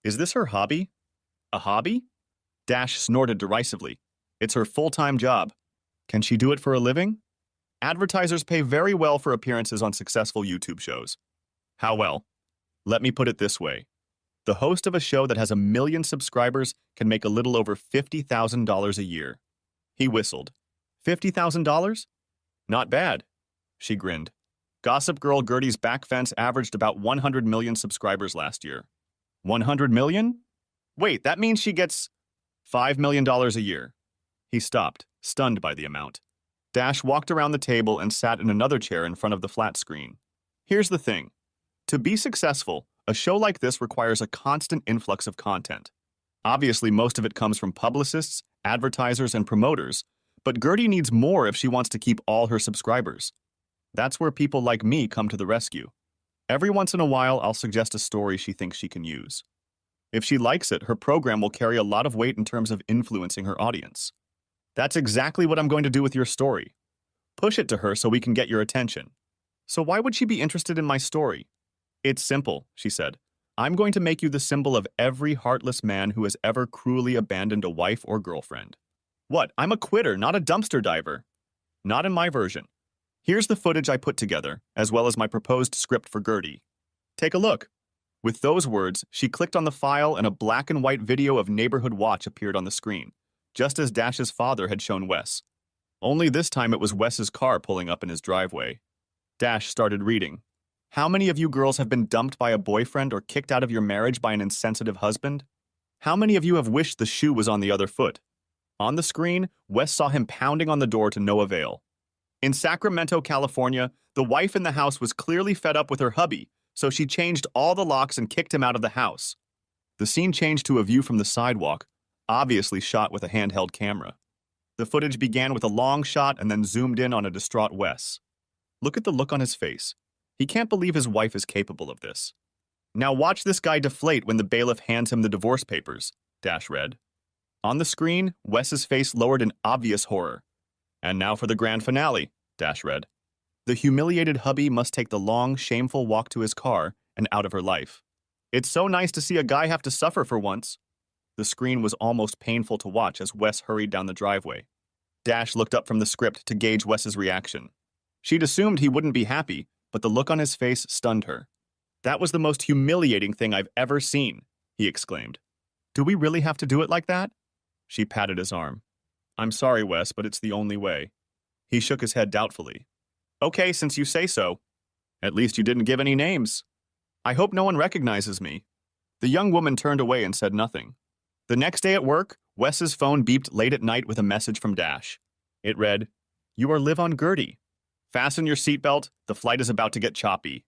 Is this her hobby? A hobby? Dash snorted derisively. It's her full-time job. Can she do it for a living? Advertisers pay very well for appearances on successful YouTube shows. How well? Let me put it this way. The host of a show that has 1 million subscribers can make a little over $50,000 a year. He whistled. $50,000? Not bad. She grinned. Gossip Girl Gertie's Back Fence averaged about 100 million subscribers last year. 100 million? Wait, that means she gets $5 million a year. He stopped, stunned by the amount. Dash walked around the table and sat in another chair in front of the flat screen. Here's the thing. To be successful, a show like this requires a constant influx of content. Obviously, most of it comes from publicists, advertisers, and promoters, but Gertie needs more if she wants to keep all her subscribers. That's where people like me come to the rescue. Every once in a while, I'll suggest a story she thinks she can use. If she likes it, her program will carry a lot of weight in terms of influencing her audience. That's exactly what I'm going to do with your story. Push it to her so we can get your attention. So why would she be interested in my story? It's simple, she said. I'm going to make you the symbol of every heartless man who has ever cruelly abandoned a wife or girlfriend. What? I'm a quitter, not a dumpster diver. Not in my version. Here's the footage I put together, as well as my proposed script for Gertie. Take a look. With those words, she clicked on the file and a black and white video of Neighborhood Watch appeared on the screen, just as Dash's father had shown Wes. Only this time it was Wes's car pulling up in his driveway. Dash started reading. How many of you girls have been dumped by a boyfriend or kicked out of your marriage by an insensitive husband? How many of you have wished the shoe was on the other foot? On the screen, Wes saw him pounding on the door to no avail. In Sacramento, California, the wife in the house was clearly fed up with her hubby, so she changed all the locks and kicked him out of the house. The scene changed to a view from the sidewalk, obviously shot with a handheld camera. The footage began with a long shot and then zoomed in on a distraught Wes. Look at the look on his face. He can't believe his wife is capable of this. Now watch this guy deflate when the bailiff hands him the divorce papers, Dash read. On the screen, Wes's face lowered in obvious horror. And now for the grand finale, Dash read. The humiliated hubby must take the long, shameful walk to his car and out of her life. It's so nice to see a guy have to suffer for once. The screen was almost painful to watch as Wes hurried down the driveway. Dash looked up from the script to gauge Wes's reaction. She'd assumed he wouldn't be happy, but the look on his face stunned her. "That was the most humiliating thing I've ever seen," he exclaimed. "Do we really have to do it like that?" She patted his arm. "I'm sorry, Wes, but it's the only way." He shook his head doubtfully. "Okay, since you say so. At least you didn't give any names. I hope no one recognizes me." The young woman turned away and said nothing. The next day at work, Wes's phone beeped late at night with a message from Dash. It read, "You are live on Gertie. Fasten your seatbelt, the flight is about to get choppy."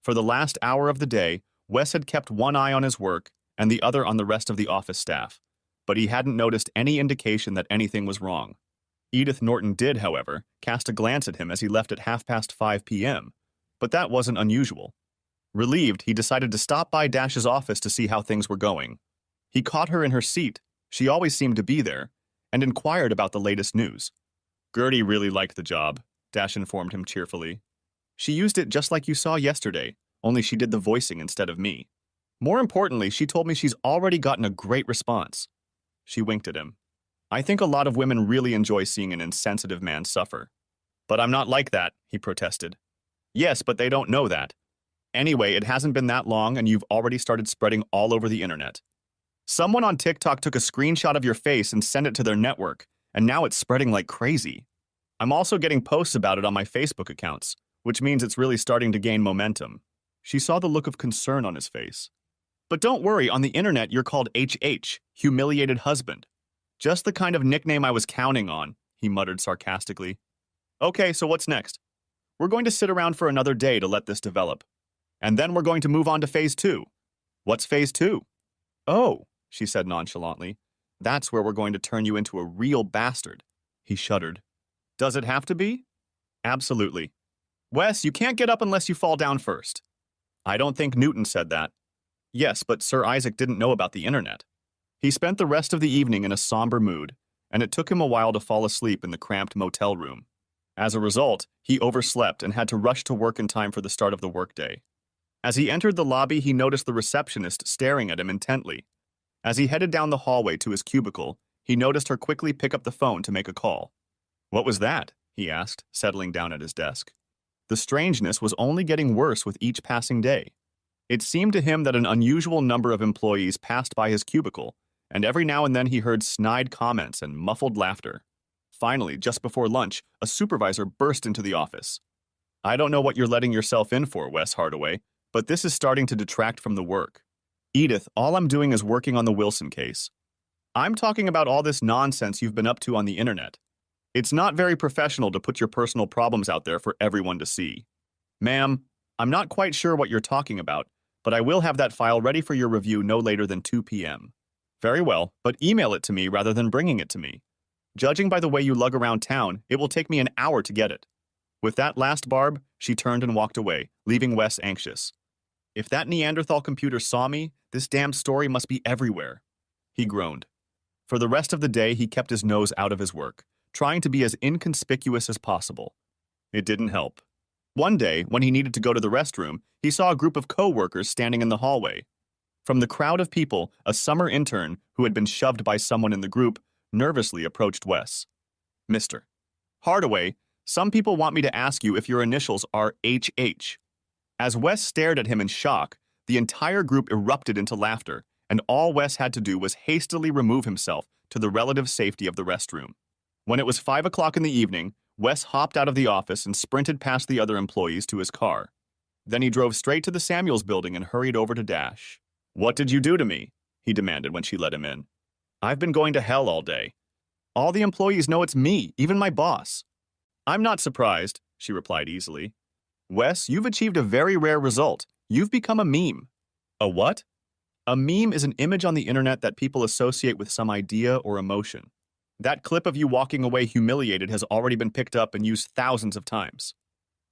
For the last hour of the day, Wes had kept one eye on his work and the other on the rest of the office staff, but he hadn't noticed any indication that anything was wrong. Edith Norton did, however, cast a glance at him as he left at 5:30 p.m., but that wasn't unusual. Relieved, he decided to stop by Dash's office to see how things were going. He caught her in her seat, she always seemed to be there, and inquired about the latest news. "Gertie really liked the job," Dash informed him cheerfully. "She used it just like you saw yesterday, only she did the voicing instead of me. More importantly, she told me she's already gotten a great response." She winked at him. "I think a lot of women really enjoy seeing an insensitive man suffer." "But I'm not like that," he protested. "Yes, but they don't know that. Anyway, it hasn't been that long and you've already started spreading all over the internet. Someone on TikTok took a screenshot of your face and sent it to their network, and now it's spreading like crazy. I'm also getting posts about it on my Facebook accounts, which means it's really starting to gain momentum." She saw the look of concern on his face. "But don't worry, on the internet you're called HH, humiliated husband. Just the kind of nickname I was counting on," he muttered sarcastically. "Okay, so what's next? We're going to sit around for another day to let this develop. And then we're going to move on to phase 2. What's phase 2? "Oh," she said nonchalantly. "That's where we're going to turn you into a real bastard." He shuddered. "Does it have to be?" "Absolutely. Wes, you can't get up unless you fall down first." "I don't think Newton said that." "Yes, but Sir Isaac didn't know about the internet." He spent the rest of the evening in a somber mood, and it took him a while to fall asleep in the cramped motel room. As a result, he overslept and had to rush to work in time for the start of the workday. As he entered the lobby, he noticed the receptionist staring at him intently. As he headed down the hallway to his cubicle, he noticed her quickly pick up the phone to make a call. "What was that?" he asked, settling down at his desk. The strangeness was only getting worse with each passing day. It seemed to him that an unusual number of employees passed by his cubicle, and every now and then he heard snide comments and muffled laughter. Finally, just before lunch, a supervisor burst into the office. "I don't know what you're letting yourself in for, Wes Hardaway, but this is starting to detract from the work. Edith, all I'm doing is working on the Wilson case. I'm talking about all this nonsense you've been up to on the internet. It's not very professional to put your personal problems out there for everyone to see. Ma'am, I'm not quite sure what you're talking about, but I will have that file ready for your review no later than 2 p.m. Very well, but email it to me rather than bringing it to me. Judging by the way you lug around town, it will take me an hour to get it." With that last barb, she turned and walked away, leaving Wes anxious. "If that Neanderthal computer saw me, this damn story must be everywhere." He groaned. For the rest of the day, he kept his nose out of his work, trying to be as inconspicuous as possible. It didn't help. One day, when he needed to go to the restroom, he saw a group of co-workers standing in the hallway. From the crowd of people, a summer intern, who had been shoved by someone in the group, nervously approached Wes. "Mr. Hardaway, some people want me to ask you if your initials are HH." As Wes stared at him in shock, the entire group erupted into laughter, and all Wes had to do was hastily remove himself to the relative safety of the restroom. When it was 5 o'clock in the evening, Wes hopped out of the office and sprinted past the other employees to his car. Then he drove straight to the Samuels building and hurried over to Dash. "What did you do to me?" he demanded when she let him in. "I've been going to hell all day. All the employees know it's me, even my boss." "I'm not surprised," she replied easily. "Wes, you've achieved a very rare result. You've become a meme." "A what?" "A meme is an image on the internet that people associate with some idea or emotion. That clip of you walking away humiliated has already been picked up and used thousands of times."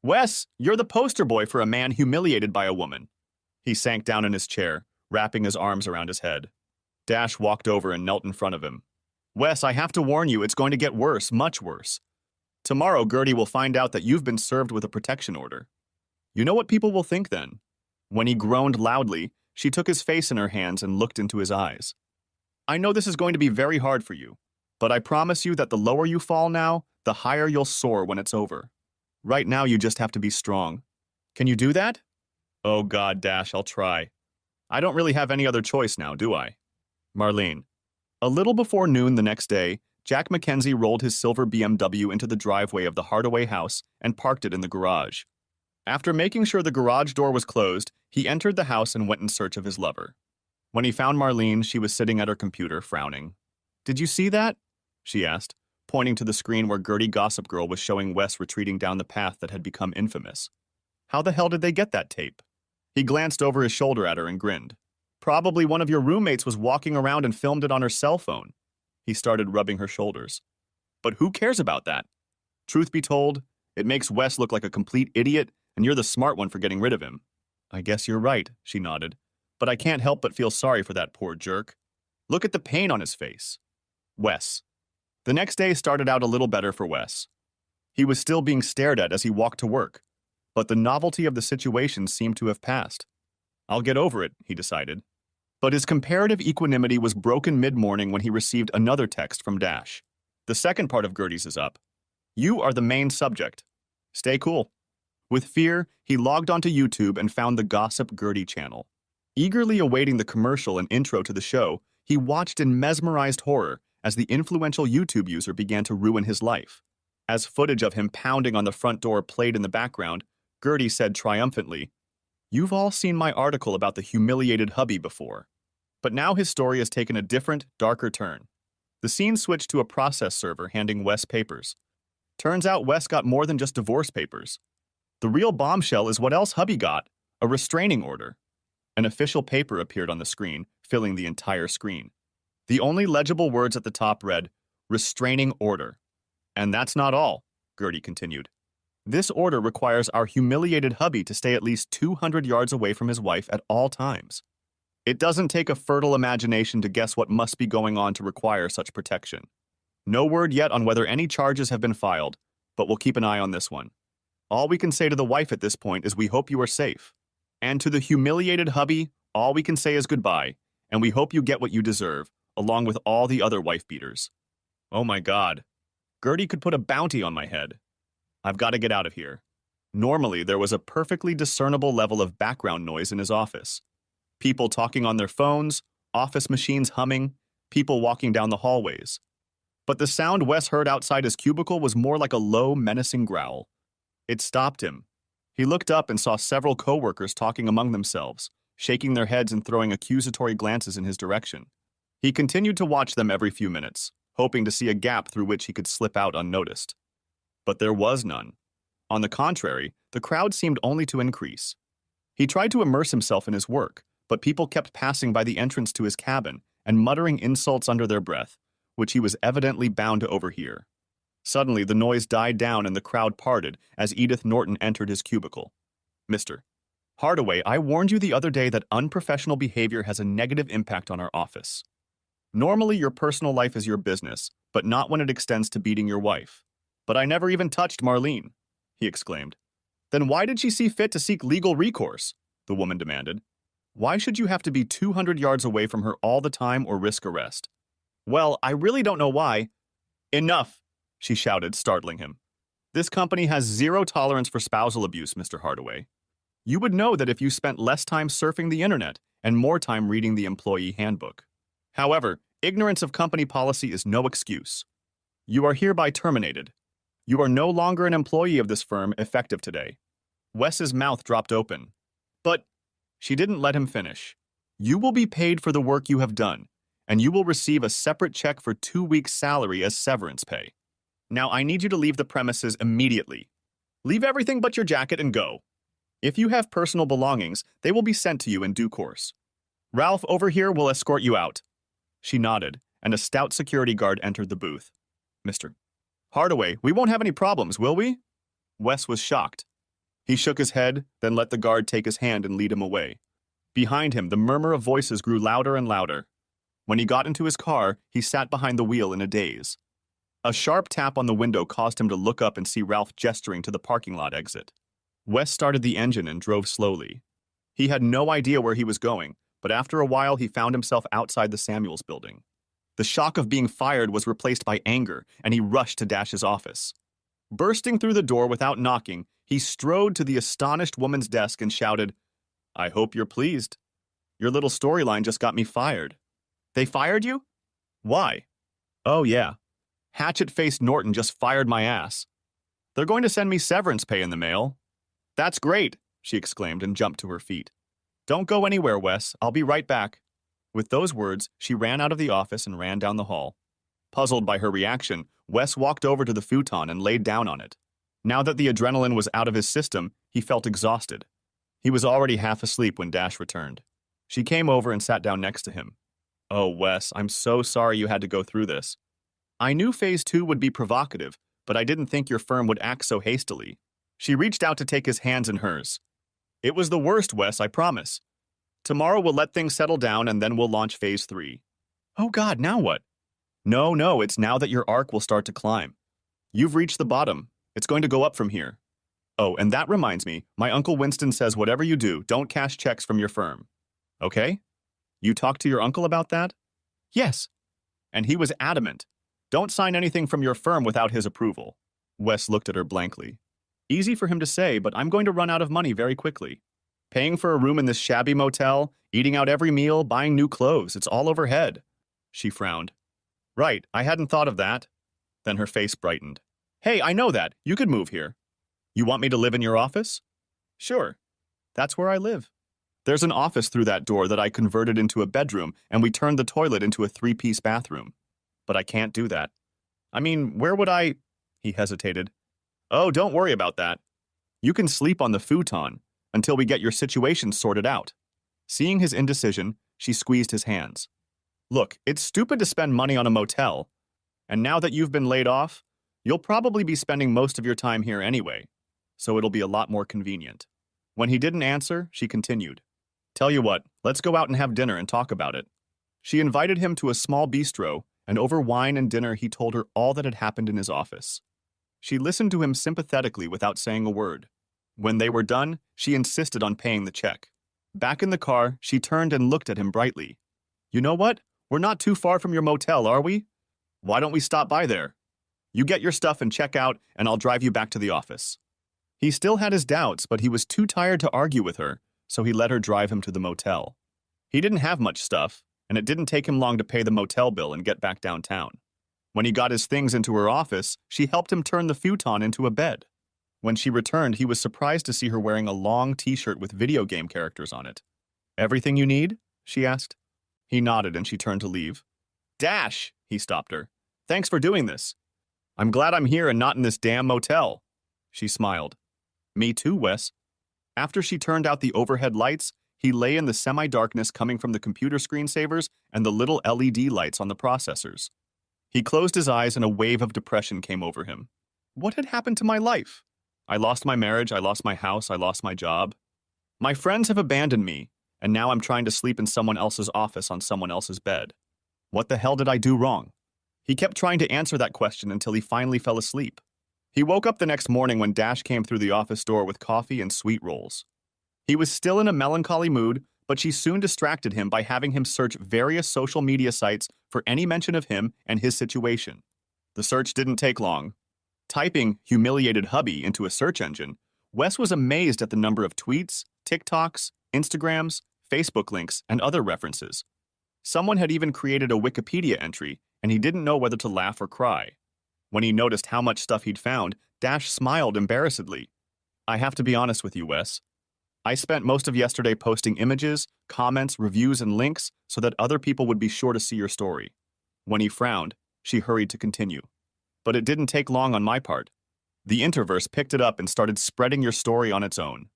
"Wes, you're the poster boy for a man humiliated by a woman." He sank down in his chair, wrapping his arms around his head. Dash walked over and knelt in front of him. "Wes, I have to warn you, it's going to get worse, much worse. Tomorrow, Gertie will find out that you've been served with a protection order. You know what people will think then?" When he groaned loudly, she took his face in her hands and looked into his eyes. I know this is going to be very hard for you, but I promise you that the lower you fall now, the higher you'll soar when it's over. Right now, you just have to be strong. Can you do that? Oh God, Dash, I'll try. I don't really have any other choice now, do I? Marlene. A little before noon the next day, Jack Mackenzie rolled his silver BMW into the driveway of the Hardaway house and parked it in the garage. After making sure the garage door was closed, he entered the house and went in search of his lover. When he found Marlene, she was sitting at her computer, frowning. Did you see that? She asked, pointing to the screen where Gertie Gossip Girl was showing Wes retreating down the path that had become infamous. How the hell did they get that tape? He glanced over his shoulder at her and grinned. Probably one of your roommates was walking around and filmed it on her cell phone. He started rubbing her shoulders. But who cares about that? Truth be told, it makes Wes look like a complete idiot, and you're the smart one for getting rid of him. I guess you're right, she nodded. But I can't help but feel sorry for that poor jerk. Look at the pain on his face. Wes. The next day started out a little better for Wes. He was still being stared at as he walked to work, but the novelty of the situation seemed to have passed. I'll get over it, he decided. But his comparative equanimity was broken mid-morning when he received another text from Dash. The second part of Gertie's is up. You are the main subject. Stay cool. With fear, he logged onto YouTube and found the Gossip Gertie channel. Eagerly awaiting the commercial and intro to the show, he watched in mesmerized horror as the influential YouTube user began to ruin his life. As footage of him pounding on the front door played in the background, Gertie said triumphantly, "You've all seen my article about the humiliated hubby before." But now his story has taken a different, darker turn. The scene switched to a process server handing Wes papers. Turns out Wes got more than just divorce papers. The real bombshell is what else hubby got, a restraining order. An official paper appeared on the screen, filling the entire screen. The only legible words at the top read, "Restraining order." And that's not all, Gertie continued. This order requires our humiliated hubby to stay at least 200 yards away from his wife at all times. It doesn't take a fertile imagination to guess what must be going on to require such protection. No word yet on whether any charges have been filed, but we'll keep an eye on this one. All we can say to the wife at this point is we hope you are safe. And to the humiliated hubby, all we can say is goodbye, and we hope you get what you deserve, along with all the other wife beaters. Oh my God. Gertie could put a bounty on my head. I've got to get out of here. Normally, there was a perfectly discernible level of background noise in his office. People talking on their phones, office machines humming, people walking down the hallways. But the sound Wes heard outside his cubicle was more like a low, menacing growl. It stopped him. He looked up and saw several coworkers talking among themselves, shaking their heads and throwing accusatory glances in his direction. He continued to watch them every few minutes, hoping to see a gap through which he could slip out unnoticed. But there was none. On the contrary, the crowd seemed only to increase. He tried to immerse himself in his work, but people kept passing by the entrance to his cabin and muttering insults under their breath, which he was evidently bound to overhear. Suddenly, the noise died down and the crowd parted as Edith Norton entered his cubicle. Mr. Hardaway, I warned you the other day that unprofessional behavior has a negative impact on our office. Normally, your personal life is your business, but not when it extends to beating your wife. But I never even touched Marlene, he exclaimed. Then why did she see fit to seek legal recourse? The woman demanded. Why should you have to be 200 yards away from her all the time or risk arrest? Well, I really don't know why. Enough, she shouted, startling him. This company has zero tolerance for spousal abuse, Mr. Hardaway. You would know that if you spent less time surfing the internet and more time reading the employee handbook. However, ignorance of company policy is no excuse. You are hereby terminated. You are no longer an employee of this firm effective today. Wes's mouth dropped open. But she didn't let him finish. You will be paid for the work you have done, and you will receive a separate check for 2 weeks' salary as severance pay. Now I need you to leave the premises immediately. Leave everything but your jacket and go. If you have personal belongings, they will be sent to you in due course. Ralph over here will escort you out. She nodded, and a stout security guard entered the booth. Mr. Hardaway, we won't have any problems, will we? Wes was shocked. He shook his head, then let the guard take his hand and lead him away. Behind him, the murmur of voices grew louder and louder. When he got into his car, he sat behind the wheel in a daze. A sharp tap on the window caused him to look up and see Ralph gesturing to the parking lot exit. Wes started the engine and drove slowly. He had no idea where he was going, but after a while he found himself outside the Samuels building. The shock of being fired was replaced by anger, and he rushed to Dash's office. Bursting through the door without knocking, he strode to the astonished woman's desk and shouted, "I hope you're pleased. Your little storyline just got me fired." "They fired you? Why?" "Oh, yeah. Hatchet-faced Norton just fired my ass. They're going to send me severance pay in the mail." "That's great," she exclaimed and jumped to her feet. "Don't go anywhere, Wes. I'll be right back." With those words, she ran out of the office and ran down the hall. Puzzled by her reaction, Wes walked over to the futon and laid down on it. Now that the adrenaline was out of his system, he felt exhausted. He was already half asleep when Dash returned. She came over and sat down next to him. "Oh, Wes, I'm so sorry you had to go through this. I knew Phase 2 would be provocative, but I didn't think your firm would act so hastily." She reached out to take his hands in hers. "It was the worst, Wes, I promise. Tomorrow we'll let things settle down and then we'll launch Phase 3. "Oh God, now what?" No, it's now that your arc will start to climb. You've reached the bottom. It's going to go up from here. Oh, and that reminds me, my Uncle Winston says whatever you do, don't cash checks from your firm. Okay? You talked to your uncle about that?" "Yes." "And he was adamant. Don't sign anything from your firm without his approval." Wes looked at her blankly. "Easy for him to say, but I'm going to run out of money very quickly. Paying for a room in this shabby motel, eating out every meal, buying new clothes, it's all overhead." She frowned. "Right, I hadn't thought of that." Then her face brightened. "Hey, I know that. You could move here. You want me to live in your office?" "Sure. That's where I live. There's an office through that door that I converted into a bedroom, and we turned the toilet into a 3-piece bathroom. But I can't do that. I mean, where would I—" He hesitated. "Oh, don't worry about that. You can sleep on the futon until we get your situation sorted out." Seeing his indecision, she squeezed his hands. "Look, it's stupid to spend money on a motel, and now that you've been laid off, you'll probably be spending most of your time here anyway, so it'll be a lot more convenient." When he didn't answer, she continued, "Tell you what, let's go out and have dinner and talk about it." She invited him to a small bistro, and over wine and dinner he told her all that had happened in his office. She listened to him sympathetically without saying a word. When they were done, she insisted on paying the check. Back in the car, she turned and looked at him brightly. "You know what? We're not too far from your motel, are we? Why don't we stop by there? You get your stuff and check out, and I'll drive you back to the office." He still had his doubts, but he was too tired to argue with her, so he let her drive him to the motel. He didn't have much stuff, and it didn't take him long to pay the motel bill and get back downtown. When he got his things into her office, she helped him turn the futon into a bed. When she returned, he was surprised to see her wearing a long t-shirt with video game characters on it. "Everything you need?" she asked. He nodded and she turned to leave. "Dash!" he stopped her. "Thanks for doing this. I'm glad I'm here and not in this damn motel." She smiled. "Me too, Wes." After she turned out the overhead lights, he lay in the semi-darkness coming from the computer screensavers and the little LED lights on the processors. He closed his eyes and a wave of depression came over him. What had happened to my life? I lost my marriage, I lost my house, I lost my job. My friends have abandoned me, and now I'm trying to sleep in someone else's office on someone else's bed. What the hell did I do wrong? He kept trying to answer that question until he finally fell asleep. He woke up the next morning when Dash came through the office door with coffee and sweet rolls. He was still in a melancholy mood, but she soon distracted him by having him search various social media sites for any mention of him and his situation. The search didn't take long. Typing "humiliated hubby" into a search engine, Wes was amazed at the number of tweets, TikToks, Instagrams, Facebook links, and other references. Someone had even created a Wikipedia entry, and he didn't know whether to laugh or cry. When he noticed how much stuff he'd found, Dash smiled embarrassedly. "I have to be honest with you, Wes. I spent most of yesterday posting images, comments, reviews, and links so that other people would be sure to see your story." When he frowned, she hurried to continue. "But it didn't take long on my part. The Interverse picked it up and started spreading your story on its own.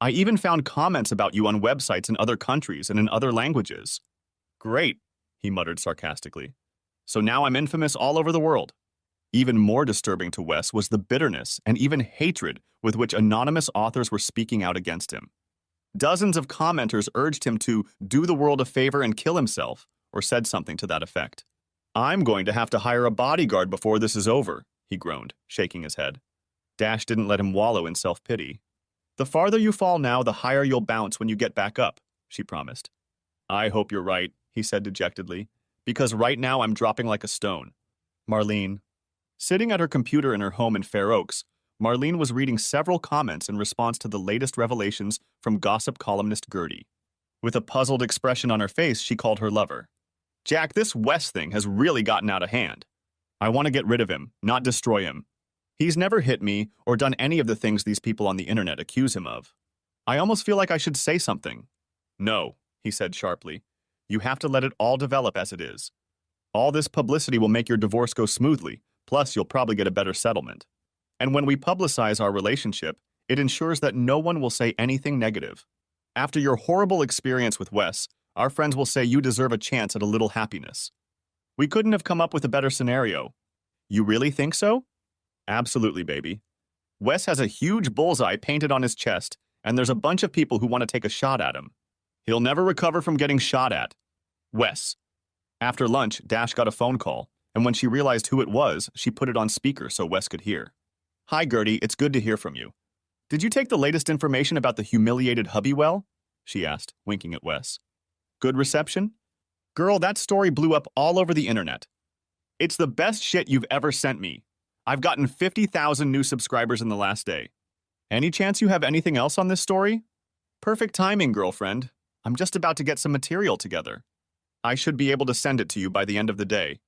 I even found comments about you on websites in other countries and in other languages." "Great," he muttered sarcastically. "So now I'm infamous all over the world." Even more disturbing to Wes was the bitterness and even hatred with which anonymous authors were speaking out against him. Dozens of commenters urged him to do the world a favor and kill himself, or said something to that effect. "I'm going to have to hire a bodyguard before this is over," he groaned, shaking his head. Dash didn't let him wallow in self-pity. "The farther you fall now, the higher you'll bounce when you get back up," she promised. "I hope you're right," he said dejectedly. Because right now I'm dropping like a stone. Marlene. Sitting at her computer in her home in Fair Oaks, Marlene was reading several comments in response to the latest revelations from gossip columnist Gertie. With a puzzled expression on her face, she called her lover. Jack, this Wes thing has really gotten out of hand. I want to get rid of him, not destroy him. He's never hit me or done any of the things these people on the internet accuse him of. I almost feel like I should say something. No, he said sharply. You have to let it all develop as it is. All this publicity will make your divorce go smoothly, plus you'll probably get a better settlement. And when we publicize our relationship, it ensures that no one will say anything negative. After your horrible experience with Wes, our friends will say you deserve a chance at a little happiness. We couldn't have come up with a better scenario. You really think so? Absolutely, baby. Wes has a huge bullseye painted on his chest, and there's a bunch of people who want to take a shot at him. He'll never recover from getting shot at. Wes. After lunch, Dash got a phone call, and when she realized who it was, she put it on speaker so Wes could hear. Hi, Gertie, it's good to hear from you. Did you take the latest information about the humiliated Hubbywell? She asked, winking at Wes. Good reception? Girl, that story blew up all over the internet. It's the best shit you've ever sent me. I've gotten 50,000 new subscribers in the last day. Any chance you have anything else on this story? Perfect timing, girlfriend. I'm just about to get some material together. I should be able to send it to you by the end of the day.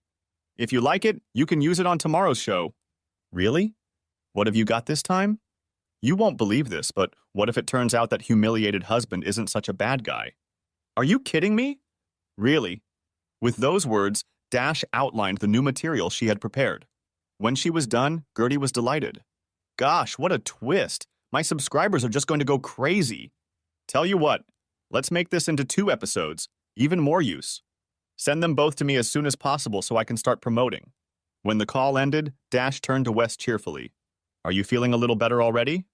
If you like it, you can use it on tomorrow's show. Really? What have you got this time? You won't believe this, but what if it turns out that humiliated husband isn't such a bad guy? Are you kidding me? Really? With those words, Dash outlined the new material she had prepared. When she was done, Gertie was delighted. Gosh, what a twist! My subscribers are just going to go crazy. Tell you what, let's make this into 2 episodes, even more use. Send them both to me as soon as possible so I can start promoting. When the call ended, Dash turned to Wes cheerfully. Are you feeling a little better already?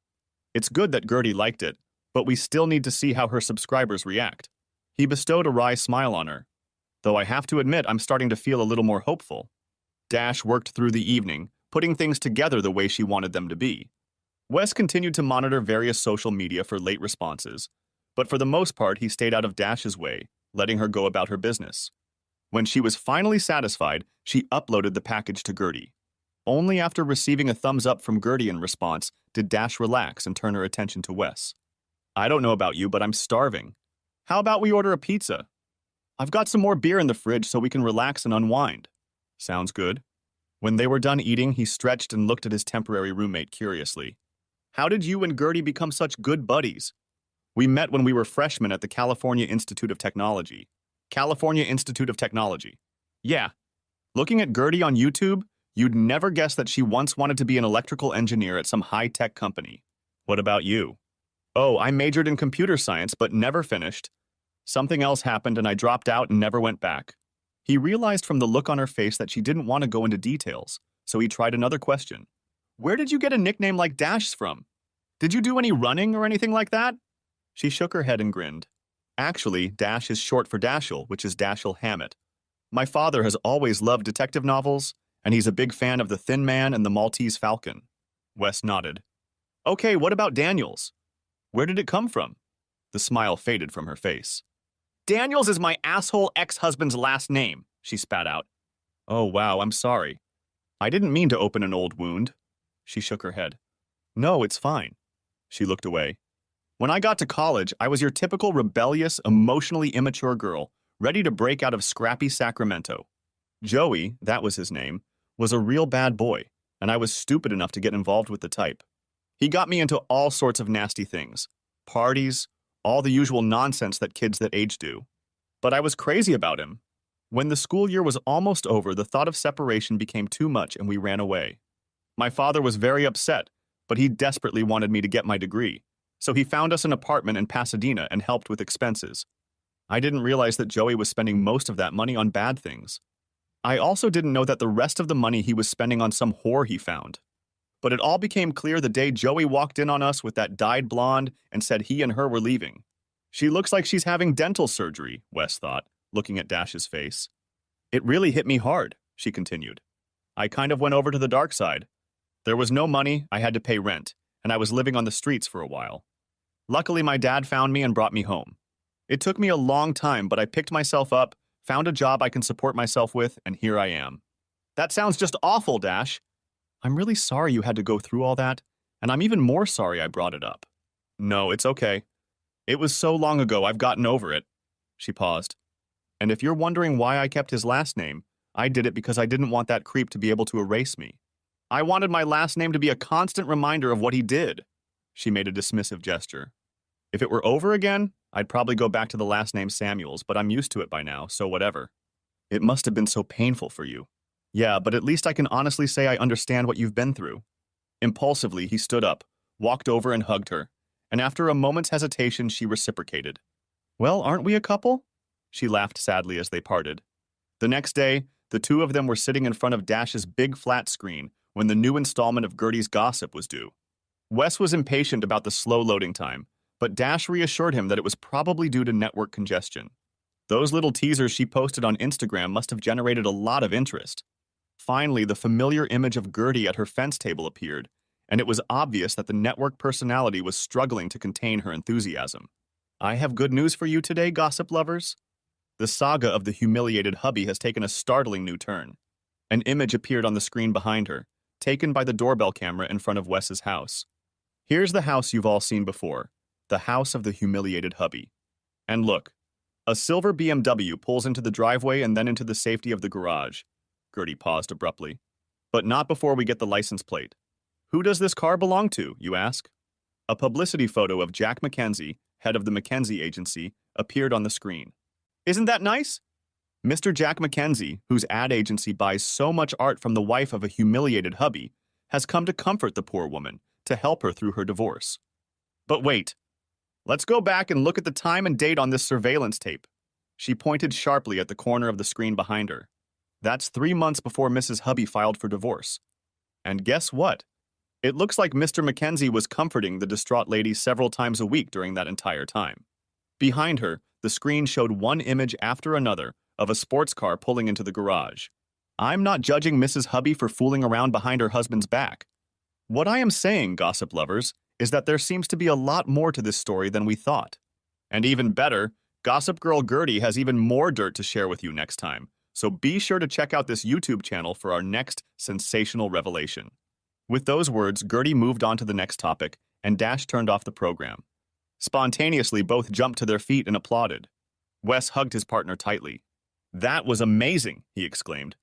It's good that Gertie liked it, but we still need to see how her subscribers react. He bestowed a wry smile on her. Though I have to admit I'm starting to feel a little more hopeful. Dash worked through the evening, putting things together the way she wanted them to be. Wes continued to monitor various social media for late responses, but for the most part he stayed out of Dash's way, letting her go about her business. When she was finally satisfied, she uploaded the package to Gertie. Only after receiving a thumbs up from Gertie in response did Dash relax and turn her attention to Wes. I don't know about you, but I'm starving. How about we order a pizza? I've got some more beer in the fridge so we can relax and unwind. Sounds good. When they were done eating, he stretched and looked at his temporary roommate curiously. How did you and Gertie become such good buddies? We met when we were freshmen at the California Institute of Technology. California Institute of Technology. Yeah. Looking at Gertie on YouTube, you'd never guess that she once wanted to be an electrical engineer at some high-tech company. What about you? Oh, I majored in computer science but never finished. Something else happened and I dropped out and never went back. He realized from the look on her face that she didn't want to go into details, so he tried another question. Where did you get a nickname like Dash from? Did you do any running or anything like that? She shook her head and grinned. Actually, Dash is short for Dashiell, which is Dashiell Hammett. My father has always loved detective novels, and he's a big fan of The Thin Man and The Maltese Falcon. Wes nodded. Okay, what about Daniels? Where did it come from? The smile faded from her face. Daniels is my asshole ex-husband's last name, she spat out. Oh, wow, I'm sorry. I didn't mean to open an old wound. She shook her head. No, it's fine. She looked away. When I got to college, I was your typical rebellious, emotionally immature girl, ready to break out of scrappy Sacramento. Joey, that was his name, was a real bad boy, and I was stupid enough to get involved with the type. He got me into all sorts of nasty things. Parties, all the usual nonsense that kids that age do. But I was crazy about him. When the school year was almost over, the thought of separation became too much and we ran away. My father was very upset, but he desperately wanted me to get my degree, so he found us an apartment in Pasadena and helped with expenses. I didn't realize that Joey was spending most of that money on bad things. I also didn't know that the rest of the money he was spending on some whore he found. But it all became clear the day Joey walked in on us with that dyed blonde and said he and her were leaving. She looks like she's having dental surgery, Wes thought, looking at Dash's face. It really hit me hard, she continued. I kind of went over to the dark side. There was no money, I had to pay rent, and I was living on the streets for a while. Luckily, my dad found me and brought me home. It took me a long time, but I picked myself up, Found a job I can support myself with, and here I am. That sounds just awful, Dash. I'm really sorry you had to go through all that, and I'm even more sorry I brought it up. No, it's okay. It was so long ago, I've gotten over it. She paused. And if you're wondering why I kept his last name, I did it because I didn't want that creep to be able to erase me. I wanted my last name to be a constant reminder of what he did. She made a dismissive gesture. If it were over again, I'd probably go back to the last name Samuels, but I'm used to it by now, so whatever. It must have been so painful for you. Yeah, but at least I can honestly say I understand what you've been through. Impulsively, he stood up, walked over and hugged her, and after a moment's hesitation, she reciprocated. Well, aren't we a couple? She laughed sadly as they parted. The next day, the two of them were sitting in front of Dash's big flat screen when the new installment of Gertie's Gossip was due. Wes was impatient about the slow loading time, but Dash reassured him that it was probably due to network congestion. Those little teasers she posted on Instagram must have generated a lot of interest. Finally, the familiar image of Gertie at her fence table appeared, and it was obvious that the network personality was struggling to contain her enthusiasm. I have good news for you today, gossip lovers. The saga of the humiliated hubby has taken a startling new turn. An image appeared on the screen behind her, taken by the doorbell camera in front of Wes's house. Here's the house you've all seen before, the house of the humiliated hubby. And look, a silver BMW pulls into the driveway and then into the safety of the garage. Gertie paused abruptly. But not before we get the license plate. Who does this car belong to, you ask? A publicity photo of Jack McKenzie, head of the McKenzie agency, appeared on the screen. Isn't that nice? Mr. Jack McKenzie, whose ad agency buys so much art from the wife of a humiliated hubby, has come to comfort the poor woman, to help her through her divorce. But wait. Let's go back and look at the time and date on this surveillance tape. She pointed sharply at the corner of the screen behind her. That's 3 months before Mrs. Hubby filed for divorce. And guess what? It looks like Mr. McKenzie was comforting the distraught lady several times a week during that entire time. Behind her, the screen showed one image after another of a sports car pulling into the garage. I'm not judging Mrs. Hubby for fooling around behind her husband's back. What I am saying, gossip lovers, is that there seems to be a lot more to this story than we thought. And even better, Gossip Girl Gertie has even more dirt to share with you next time, so be sure to check out this YouTube channel for our next sensational revelation. With those words, Gertie moved on to the next topic, and Dash turned off the program. Spontaneously, both jumped to their feet and applauded. Wes hugged his partner tightly. That was amazing, he exclaimed.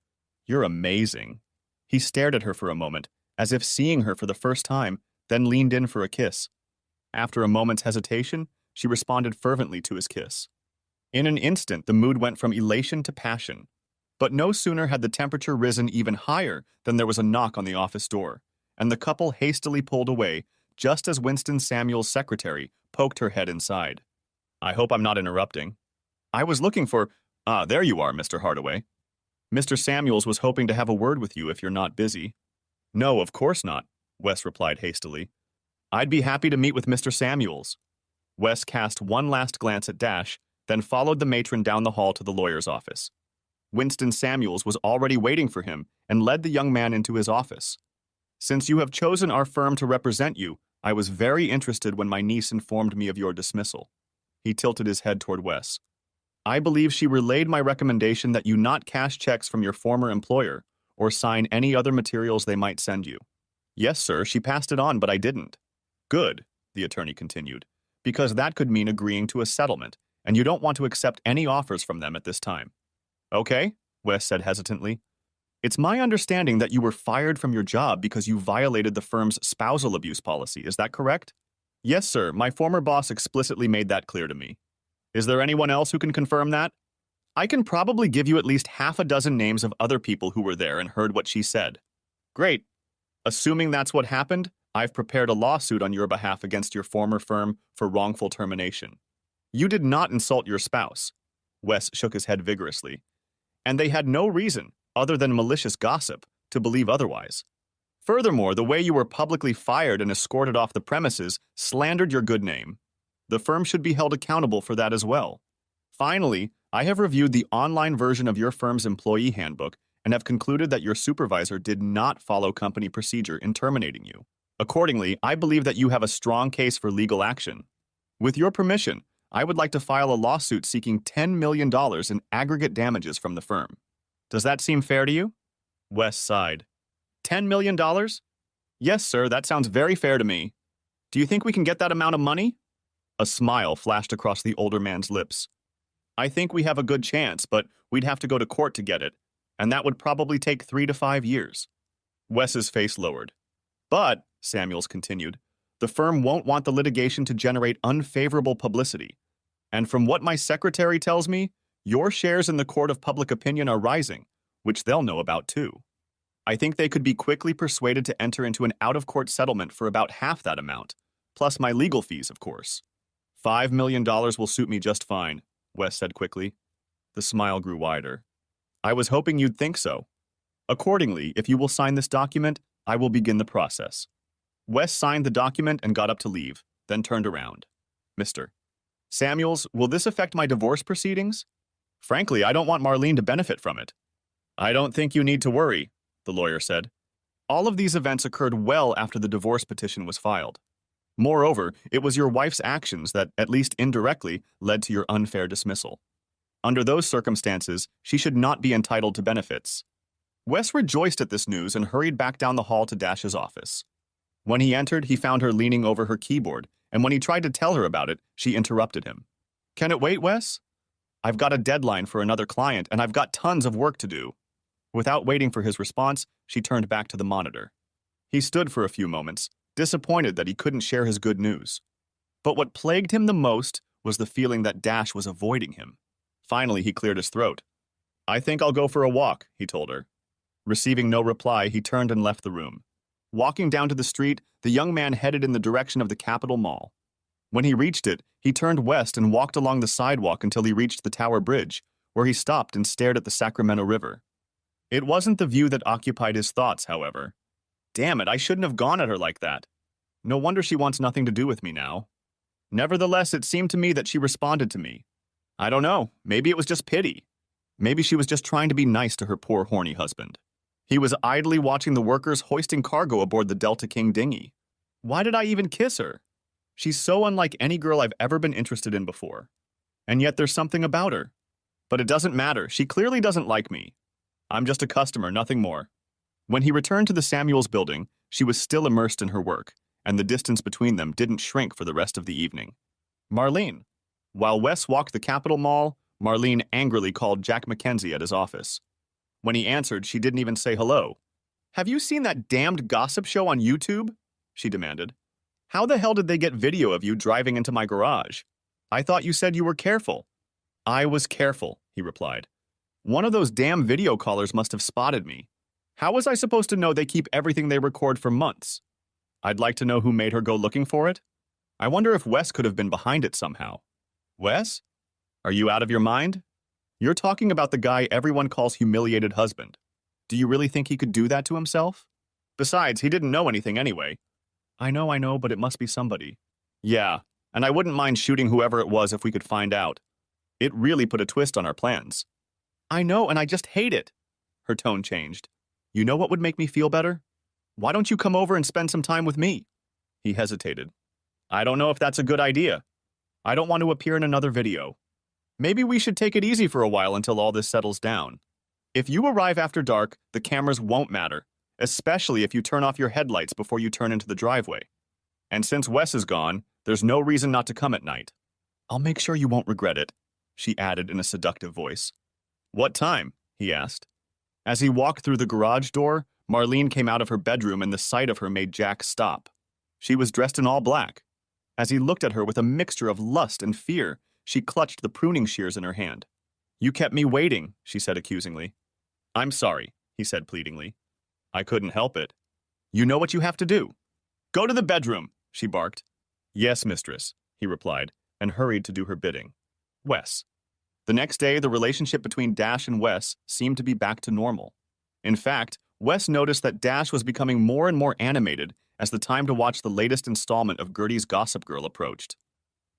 You're amazing. He stared at her for a moment, as if seeing her for the first time, then leaned in for a kiss. After a moment's hesitation, she responded fervently to his kiss. In an instant, the mood went from elation to passion. But no sooner had the temperature risen even higher than there was a knock on the office door, and the couple hastily pulled away just as Winston Samuel's secretary poked her head inside. I hope I'm not interrupting. I was looking for— there you are, Mr. Hardaway. Mr. Samuels was hoping to have a word with you if you're not busy. No, of course not, Wes replied hastily. I'd be happy to meet with Mr. Samuels. Wes cast one last glance at Dash, then followed the matron down the hall to the lawyer's office. Winston Samuels was already waiting for him and led the young man into his office. Since you have chosen our firm to represent you, I was very interested when my niece informed me of your dismissal. He tilted his head toward Wes. I believe she relayed my recommendation that you not cash checks from your former employer or sign any other materials they might send you. Yes, sir, she passed it on, but I didn't. Good, the attorney continued, because that could mean agreeing to a settlement, and you don't want to accept any offers from them at this time. Okay, Wes said hesitantly. It's my understanding that you were fired from your job because you violated the firm's spousal abuse policy, is that correct? Yes, sir, my former boss explicitly made that clear to me. Is there anyone else who can confirm that? I can probably give you at least half a dozen names of other people who were there and heard what she said. Great. Assuming that's what happened, I've prepared a lawsuit on your behalf against your former firm for wrongful termination. You did not insult your spouse. Wes shook his head vigorously. And they had no reason, other than malicious gossip, to believe otherwise. Furthermore, the way you were publicly fired and escorted off the premises slandered your good name. The firm should be held accountable for that as well. Finally, I have reviewed the online version of your firm's employee handbook and have concluded that your supervisor did not follow company procedure in terminating you. Accordingly, I believe that you have a strong case for legal action. With your permission, I would like to file a lawsuit seeking $10 million in aggregate damages from the firm. Does that seem fair to you? Wes sighed. $10 million? Yes, sir, that sounds very fair to me. Do you think we can get that amount of money? A smile flashed across the older man's lips. I think we have a good chance, but we'd have to go to court to get it, and that would probably take 3 to 5 years. Wes's face lowered. But, Samuels continued, the firm won't want the litigation to generate unfavorable publicity. And from what my secretary tells me, your shares in the court of public opinion are rising, which they'll know about too. I think they could be quickly persuaded to enter into an out-of-court settlement for about half that amount, plus my legal fees, of course. $5 million will suit me just fine, Wes said quickly. The smile grew wider. I was hoping you'd think so. Accordingly, if you will sign this document, I will begin the process. Wes signed the document and got up to leave, then turned around. Mr. Samuels, will this affect my divorce proceedings? Frankly, I don't want Marlene to benefit from it. I don't think you need to worry, the lawyer said. All of these events occurred well after the divorce petition was filed. Moreover, it was your wife's actions that, at least indirectly, led to your unfair dismissal. Under those circumstances, she should not be entitled to benefits. Wes rejoiced at this news and hurried back down the hall to Dash's office. When he entered, he found her leaning over her keyboard, and when he tried to tell her about it, she interrupted him. Can it wait, Wes? I've got a deadline for another client, and I've got tons of work to do. Without waiting for his response, she turned back to the monitor. He stood for a few moments, disappointed that he couldn't share his good news. But what plagued him the most was the feeling that Dash was avoiding him. Finally, he cleared his throat. I think I'll go for a walk, he told her. Receiving no reply, he turned and left the room. Walking down to the street, the young man headed in the direction of the Capitol Mall. When he reached it, he turned west and walked along the sidewalk until he reached the Tower Bridge, where he stopped and stared at the Sacramento River. It wasn't the view that occupied his thoughts, however. Damn it, I shouldn't have gone at her like that. No wonder she wants nothing to do with me now. Nevertheless, it seemed to me that she responded to me. I don't know, maybe it was just pity. Maybe she was just trying to be nice to her poor horny husband. He was idly watching the workers hoisting cargo aboard the Delta King dinghy. Why did I even kiss her? She's so unlike any girl I've ever been interested in before. And yet there's something about her. But it doesn't matter, she clearly doesn't like me. I'm just a customer, nothing more. When he returned to the Samuels building, she was still immersed in her work, and the distance between them didn't shrink for the rest of the evening. Marlene. While Wes walked the Capitol Mall, Marlene angrily called Jack McKenzie at his office. When he answered, she didn't even say hello. Have you seen that damned gossip show on YouTube? She demanded. How the hell did they get video of you driving into my garage? I thought you said you were careful. I was careful, he replied. One of those damn video callers must have spotted me. How was I supposed to know they keep everything they record for months? I'd like to know who made her go looking for it. I wonder if Wes could have been behind it somehow. Wes? Are you out of your mind? You're talking about the guy everyone calls humiliated husband. Do you really think he could do that to himself? Besides, he didn't know anything anyway. I know, but it must be somebody. Yeah, and I wouldn't mind shooting whoever it was if we could find out. It really put a twist on our plans. I know, and I just hate it. Her tone changed. You know what would make me feel better? Why don't you come over and spend some time with me? He hesitated. I don't know if that's a good idea. I don't want to appear in another video. Maybe we should take it easy for a while until all this settles down. If you arrive after dark, the cameras won't matter, especially if you turn off your headlights before you turn into the driveway. And since Wes is gone, there's no reason not to come at night. I'll make sure you won't regret it, she added in a seductive voice. What time? He asked. As he walked through the garage door, Marlene came out of her bedroom and the sight of her made Jack stop. She was dressed in all black. As he looked at her with a mixture of lust and fear, she clutched the pruning shears in her hand. You kept me waiting, she said accusingly. I'm sorry, he said pleadingly. I couldn't help it. You know what you have to do. Go to the bedroom, she barked. Yes, mistress, he replied, and hurried to do her bidding. Wes. The next day, the relationship between Dash and Wes seemed to be back to normal. In fact, Wes noticed that Dash was becoming more and more animated as the time to watch the latest installment of Gertie's Gossip Girl approached.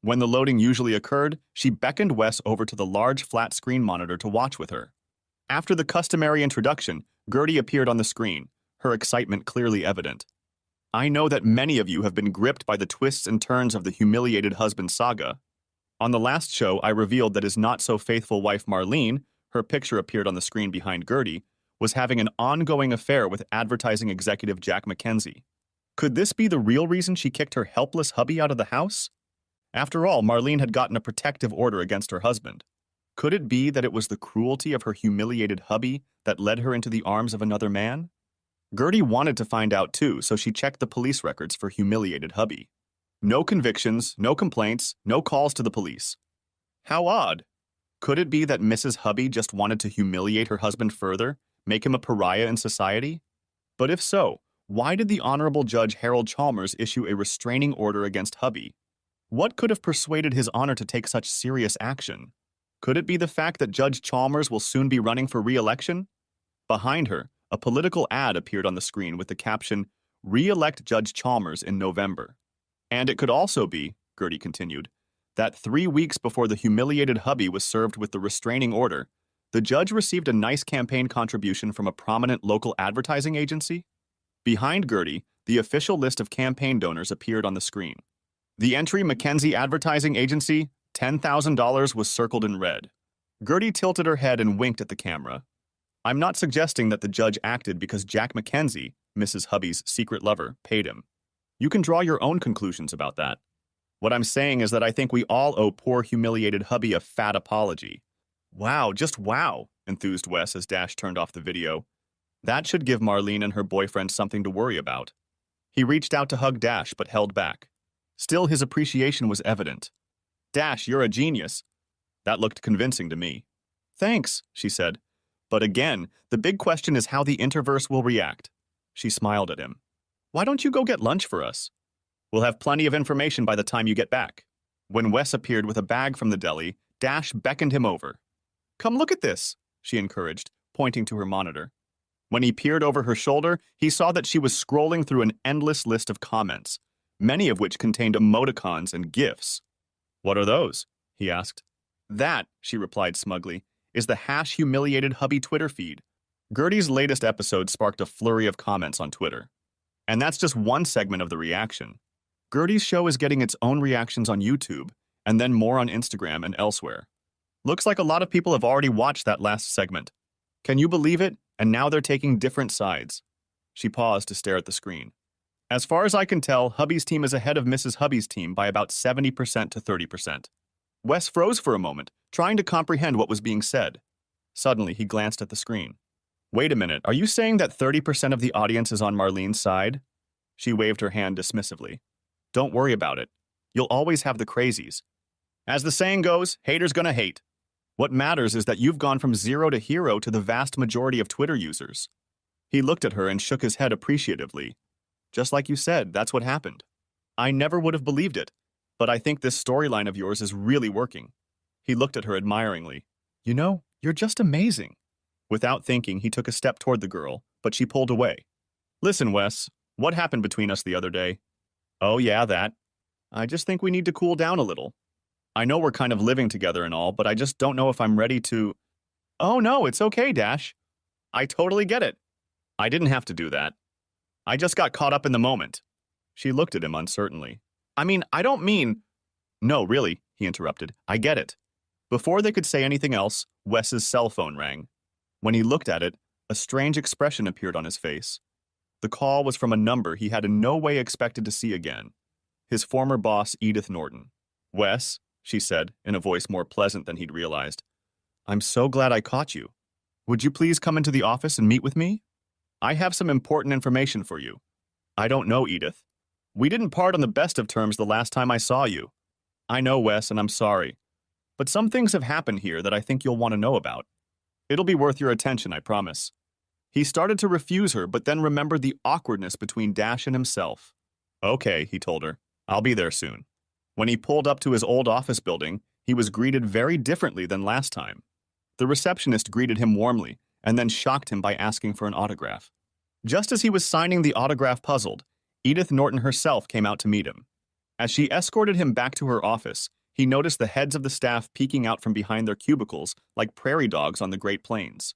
When the loading usually occurred, she beckoned Wes over to the large flat-screen monitor to watch with her. After the customary introduction, Gertie appeared on the screen, her excitement clearly evident. I know that many of you have been gripped by the twists and turns of the humiliated husband saga. On the last show, I revealed that his not-so-faithful wife Marlene, her picture appeared on the screen behind Gertie, was having an ongoing affair with advertising executive Jack McKenzie. Could this be the real reason she kicked her helpless hubby out of the house? After all, Marlene had gotten a protective order against her husband. Could it be that it was the cruelty of her humiliated hubby that led her into the arms of another man? Gertie wanted to find out too, so she checked the police records for humiliated hubby. No convictions, no complaints, no calls to the police. How odd. Could it be that Mrs. Hubby just wanted to humiliate her husband further, make him a pariah in society? But if so, why did the Honorable Judge Harold Chalmers issue a restraining order against Hubby? What could have persuaded His Honor to take such serious action? Could it be the fact that Judge Chalmers will soon be running for re-election? Behind her, a political ad appeared on the screen with the caption, "Re-elect Judge Chalmers in November." And it could also be, Gertie continued, that 3 weeks before the humiliated hubby was served with the restraining order, the judge received a nice campaign contribution from a prominent local advertising agency. Behind Gertie, the official list of campaign donors appeared on the screen. The entry McKenzie Advertising Agency, $10,000, was circled in red. Gertie tilted her head and winked at the camera. I'm not suggesting that the judge acted because Jack McKenzie, Mrs. Hubby's secret lover, paid him. You can draw your own conclusions about that. What I'm saying is that I think we all owe poor humiliated hubby a fat apology. Wow, just wow, enthused Wes as Dash turned off the video. That should give Marlene and her boyfriend something to worry about. He reached out to hug Dash but held back. Still, his appreciation was evident. Dash, you're a genius. That looked convincing to me. Thanks, she said. But again, the big question is how the Interverse will react. She smiled at him. Why don't you go get lunch for us? We'll have plenty of information by the time you get back. When Wes appeared with a bag from the deli, Dash beckoned him over. Come look at this, she encouraged, pointing to her monitor. When he peered over her shoulder, he saw that she was scrolling through an endless list of comments, many of which contained emoticons and GIFs. What are those? He asked. That, she replied smugly, is the #humiliated hubby Twitter feed. Gertie's latest episode sparked a flurry of comments on Twitter. And that's just one segment of the reaction. Gertie's show is getting its own reactions on YouTube, and then more on Instagram and elsewhere. Looks like a lot of people have already watched that last segment. Can you believe it? And now they're taking different sides. She paused to stare at the screen. As far as I can tell, Hubby's team is ahead of Mrs. Hubby's team by about 70% to 30%. Wes froze for a moment, trying to comprehend what was being said. Suddenly, he glanced at the screen. Wait a minute, are you saying that 30% of the audience is on Marlene's side? She waved her hand dismissively. Don't worry about it. You'll always have the crazies. As the saying goes, haters gonna hate. What matters is that you've gone from zero to hero to the vast majority of Twitter users. He looked at her and shook his head appreciatively. Just like you said, that's what happened. I never would have believed it, but I think this storyline of yours is really working. He looked at her admiringly. You know, you're just amazing. Without thinking, he took a step toward the girl, but she pulled away. Listen, Wes, what happened between us the other day? Oh yeah, that. I just think we need to cool down a little. I know we're kind of living together and all, but I just don't know if I'm ready to... Oh no, it's okay, Dash. I totally get it. I didn't have to do that. I just got caught up in the moment. She looked at him uncertainly. I mean, I don't mean... No, really, he interrupted. I get it. Before they could say anything else, Wes's cell phone rang. When he looked at it, a strange expression appeared on his face. The call was from a number he had in no way expected to see again. His former boss, Edith Norton. Wes, she said, in a voice more pleasant than he'd realized. I'm so glad I caught you. Would you please come into the office and meet with me? I have some important information for you. I don't know, Edith. We didn't part on the best of terms the last time I saw you. I know, Wes, and I'm sorry. But some things have happened here that I think you'll want to know about. It'll be worth your attention, I promise. He started to refuse her, but then remembered the awkwardness between Dash and himself. Okay, he told her. I'll be there soon. When he pulled up to his old office building, he was greeted very differently than last time. The receptionist greeted him warmly, and then shocked him by asking for an autograph. Just as he was signing the autograph puzzled, Edith Norton herself came out to meet him. As she escorted him back to her office, he noticed the heads of the staff peeking out from behind their cubicles like prairie dogs on the Great Plains.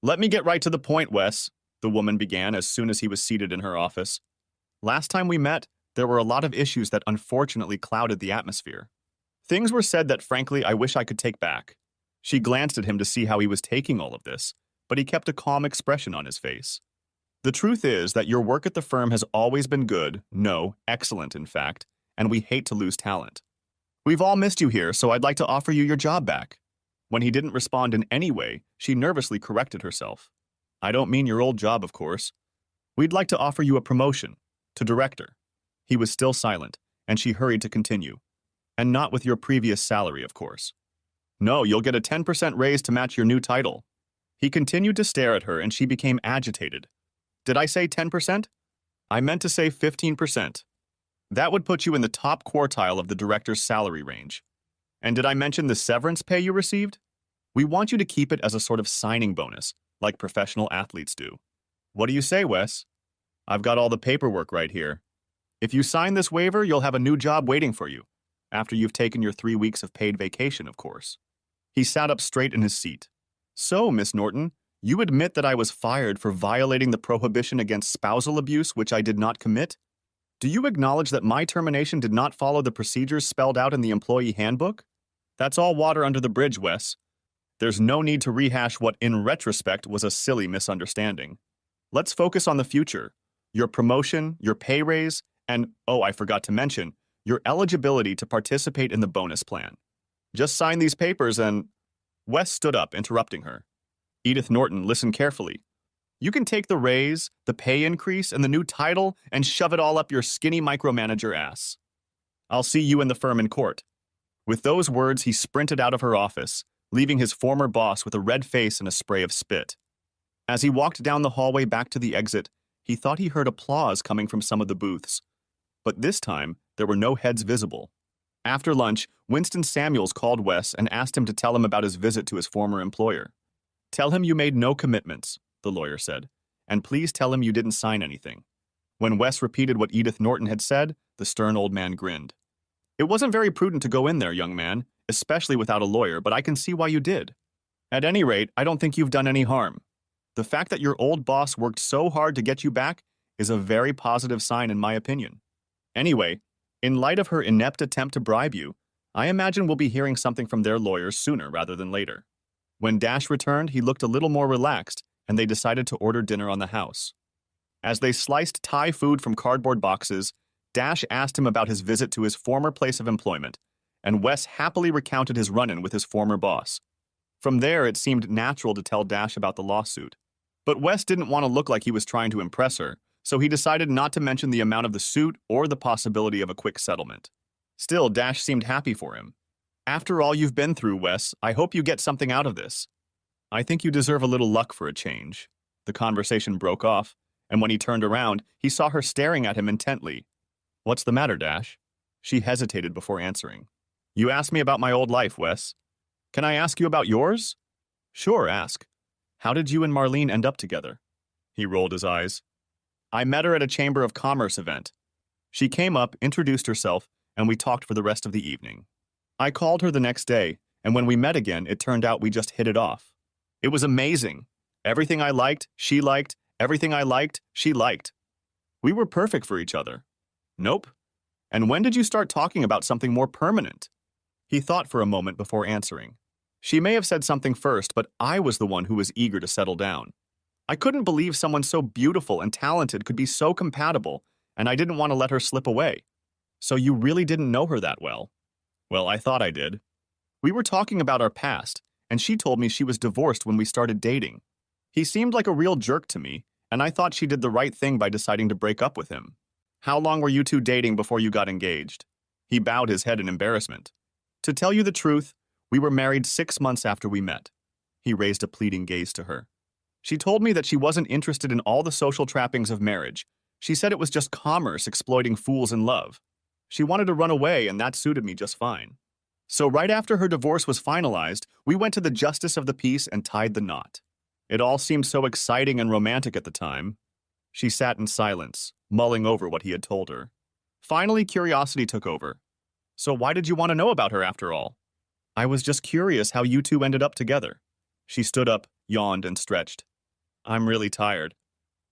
Let me get right to the point, Wes, the woman began as soon as he was seated in her office. Last time we met, there were a lot of issues that unfortunately clouded the atmosphere. Things were said that, frankly, I wish I could take back. She glanced at him to see how he was taking all of this, but he kept a calm expression on his face. The truth is that your work at the firm has always been good, no, excellent in fact, and we hate to lose talent. We've all missed you here, so I'd like to offer you your job back. When he didn't respond in any way, she nervously corrected herself. I don't mean your old job, of course. We'd like to offer you a promotion, to director. He was still silent, and she hurried to continue. And not with your previous salary, of course. No, you'll get a 10% raise to match your new title. He continued to stare at her, and she became agitated. Did I say 10%? I meant to say 15%. That would put you in the top quartile of the director's salary range. And did I mention the severance pay you received? We want you to keep it as a sort of signing bonus, like professional athletes do. What do you say, Wes? I've got all the paperwork right here. If you sign this waiver, you'll have a new job waiting for you, after you've taken your 3 weeks of paid vacation, of course. He sat up straight in his seat. So, Miss Norton, you admit that I was fired for violating the prohibition against spousal abuse, which I did not commit? Do you acknowledge that my termination did not follow the procedures spelled out in the employee handbook? That's all water under the bridge, Wes. There's no need to rehash what, in retrospect, was a silly misunderstanding. Let's focus on the future. Your promotion, your pay raise, and, oh, I forgot to mention, your eligibility to participate in the bonus plan. Just sign these papers and… Wes stood up, interrupting her. Edith Norton, listen carefully. You can take the raise, the pay increase, and the new title and shove it all up your skinny micromanager ass. I'll see you in the firm in court. With those words, he sprinted out of her office, leaving his former boss with a red face and a spray of spit. As he walked down the hallway back to the exit, he thought he heard applause coming from some of the booths. But this time, there were no heads visible. After lunch, Winston Samuels called Wes and asked him to tell him about his visit to his former employer. Tell him you made no commitments, the lawyer said, and please tell him you didn't sign anything. When Wes repeated what Edith Norton had said, the stern old man grinned. It wasn't very prudent to go in there, young man, especially without a lawyer, but I can see why you did. At any rate, I don't think you've done any harm. The fact that your old boss worked so hard to get you back is a very positive sign in my opinion. Anyway, in light of her inept attempt to bribe you, I imagine we'll be hearing something from their lawyers sooner rather than later. When Dash returned, he looked a little more relaxed, and they decided to order dinner on the house. As they sliced Thai food from cardboard boxes, Dash asked him about his visit to his former place of employment, and Wes happily recounted his run-in with his former boss. From there, it seemed natural to tell Dash about the lawsuit. But Wes didn't want to look like he was trying to impress her, so he decided not to mention the amount of the suit or the possibility of a quick settlement. Still, Dash seemed happy for him. After all you've been through, Wes, I hope you get something out of this. I think you deserve a little luck for a change. The conversation broke off, and when he turned around, he saw her staring at him intently. What's the matter, Dash? She hesitated before answering. You asked me about my old life, Wes. Can I ask you about yours? Sure, ask. How did you and Marlene end up together? He rolled his eyes. I met her at a Chamber of Commerce event. She came up, introduced herself, and we talked for the rest of the evening. I called her the next day, and when we met again, it turned out we just hit it off. It was amazing. Everything I liked, she liked. Everything I liked, she liked. We were perfect for each other. Nope. And when did you start talking about something more permanent? He thought for a moment before answering. She may have said something first, but I was the one who was eager to settle down. I couldn't believe someone so beautiful and talented could be so compatible, and I didn't want to let her slip away. So you really didn't know her that well? Well, I thought I did. We were talking about our past, and she told me she was divorced when we started dating. He seemed like a real jerk to me, and I thought she did the right thing by deciding to break up with him. How long were you two dating before you got engaged? He bowed his head in embarrassment. To tell you the truth, we were married 6 months after we met. He raised a pleading gaze to her. She told me that she wasn't interested in all the social trappings of marriage. She said it was just commerce exploiting fools in love. She wanted to run away, and that suited me just fine. So right after her divorce was finalized, we went to the justice of the peace and tied the knot. It all seemed so exciting and romantic at the time. She sat in silence, mulling over what he had told her. Finally, curiosity took over. So why did you want to know about her after all? I was just curious how you two ended up together. She stood up, yawned, and stretched. I'm really tired.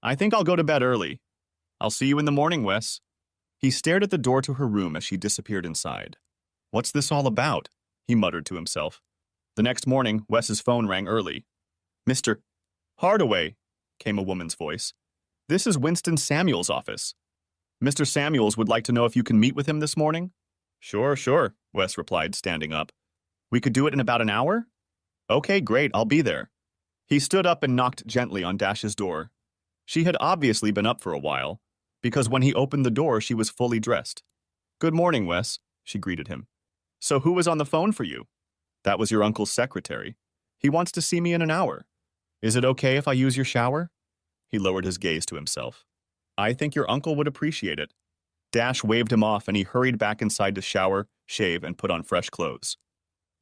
I think I'll go to bed early. I'll see you in the morning, Wes. He stared at the door to her room as she disappeared inside. What's this all about? He muttered to himself. The next morning, Wes's phone rang early. Mr. Hardaway, came a woman's voice. This is Winston Samuel's office. Mr. Samuels would like to know if you can meet with him this morning? Sure, Wes replied, standing up. We could do it in about an hour? Okay, great, I'll be there. He stood up and knocked gently on Dash's door. She had obviously been up for a while, because when he opened the door, she was fully dressed. Good morning, Wes, she greeted him. So who was on the phone for you? That was your uncle's secretary. He wants to see me in an hour. Is it okay if I use your shower? He lowered his gaze to himself. I think your uncle would appreciate it. Dash waved him off and he hurried back inside to shower, shave, and put on fresh clothes.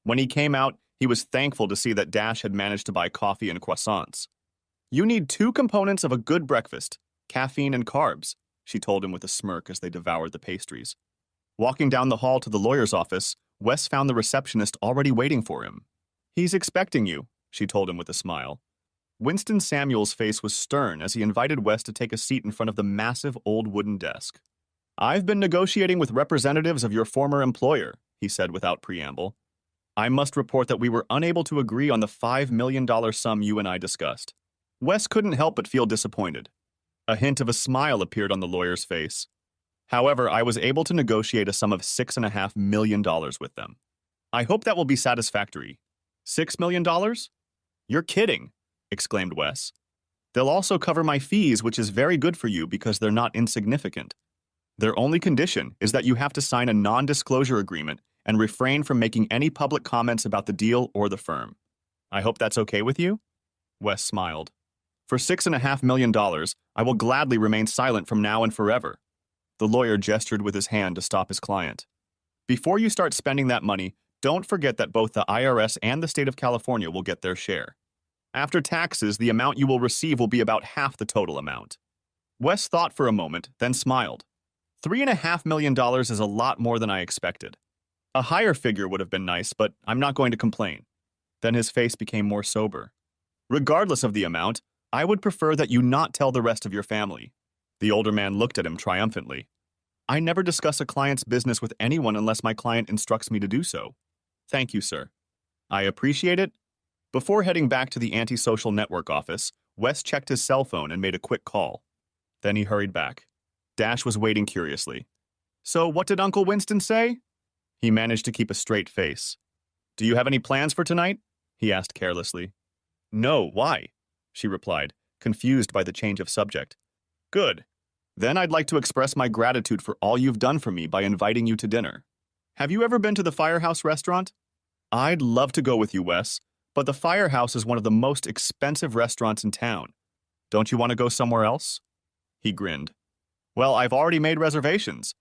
When he came out, he was thankful to see that Dash had managed to buy coffee and croissants. You need 2 components of a good breakfast, caffeine and carbs, she told him with a smirk as they devoured the pastries. Walking down the hall to the lawyer's office, Wes found the receptionist already waiting for him. He's expecting you, she told him with a smile. Winston Samuel's face was stern as he invited Wes to take a seat in front of the massive old wooden desk. I've been negotiating with representatives of your former employer, he said without preamble. I must report that we were unable to agree on the $5 million sum you and I discussed. Wes couldn't help but feel disappointed. A hint of a smile appeared on the lawyer's face. However, I was able to negotiate a sum of $6.5 million with them. I hope that will be satisfactory. $6 million? You're kidding, exclaimed Wes. They'll also cover my fees, which is very good for you because they're not insignificant. Their only condition is that you have to sign a non-disclosure agreement and refrain from making any public comments about the deal or the firm. I hope that's okay with you? Wes smiled. For $6.5 million, I will gladly remain silent from now and forever. The lawyer gestured with his hand to stop his client. Before you start spending that money, don't forget that both the IRS and the state of California will get their share. After taxes, the amount you will receive will be about half the total amount. Wes thought for a moment, then smiled. $3.5 million is a lot more than I expected. A higher figure would have been nice, but I'm not going to complain. Then his face became more sober. Regardless of the amount, I would prefer that you not tell the rest of your family. The older man looked at him triumphantly. I never discuss a client's business with anyone unless my client instructs me to do so. Thank you, sir. I appreciate it. Before heading back to the antisocial network office, Wes checked his cell phone and made a quick call. Then he hurried back. Dash was waiting curiously. So what did Uncle Winston say? He managed to keep a straight face. Do you have any plans for tonight? He asked carelessly. No, why? She replied, confused by the change of subject. Good. Then I'd like to express my gratitude for all you've done for me by inviting you to dinner. Have you ever been to the Firehouse restaurant? I'd love to go with you, Wes, but the Firehouse is one of the most expensive restaurants in town. Don't you want to go somewhere else? He grinned. Well, I've already made reservations.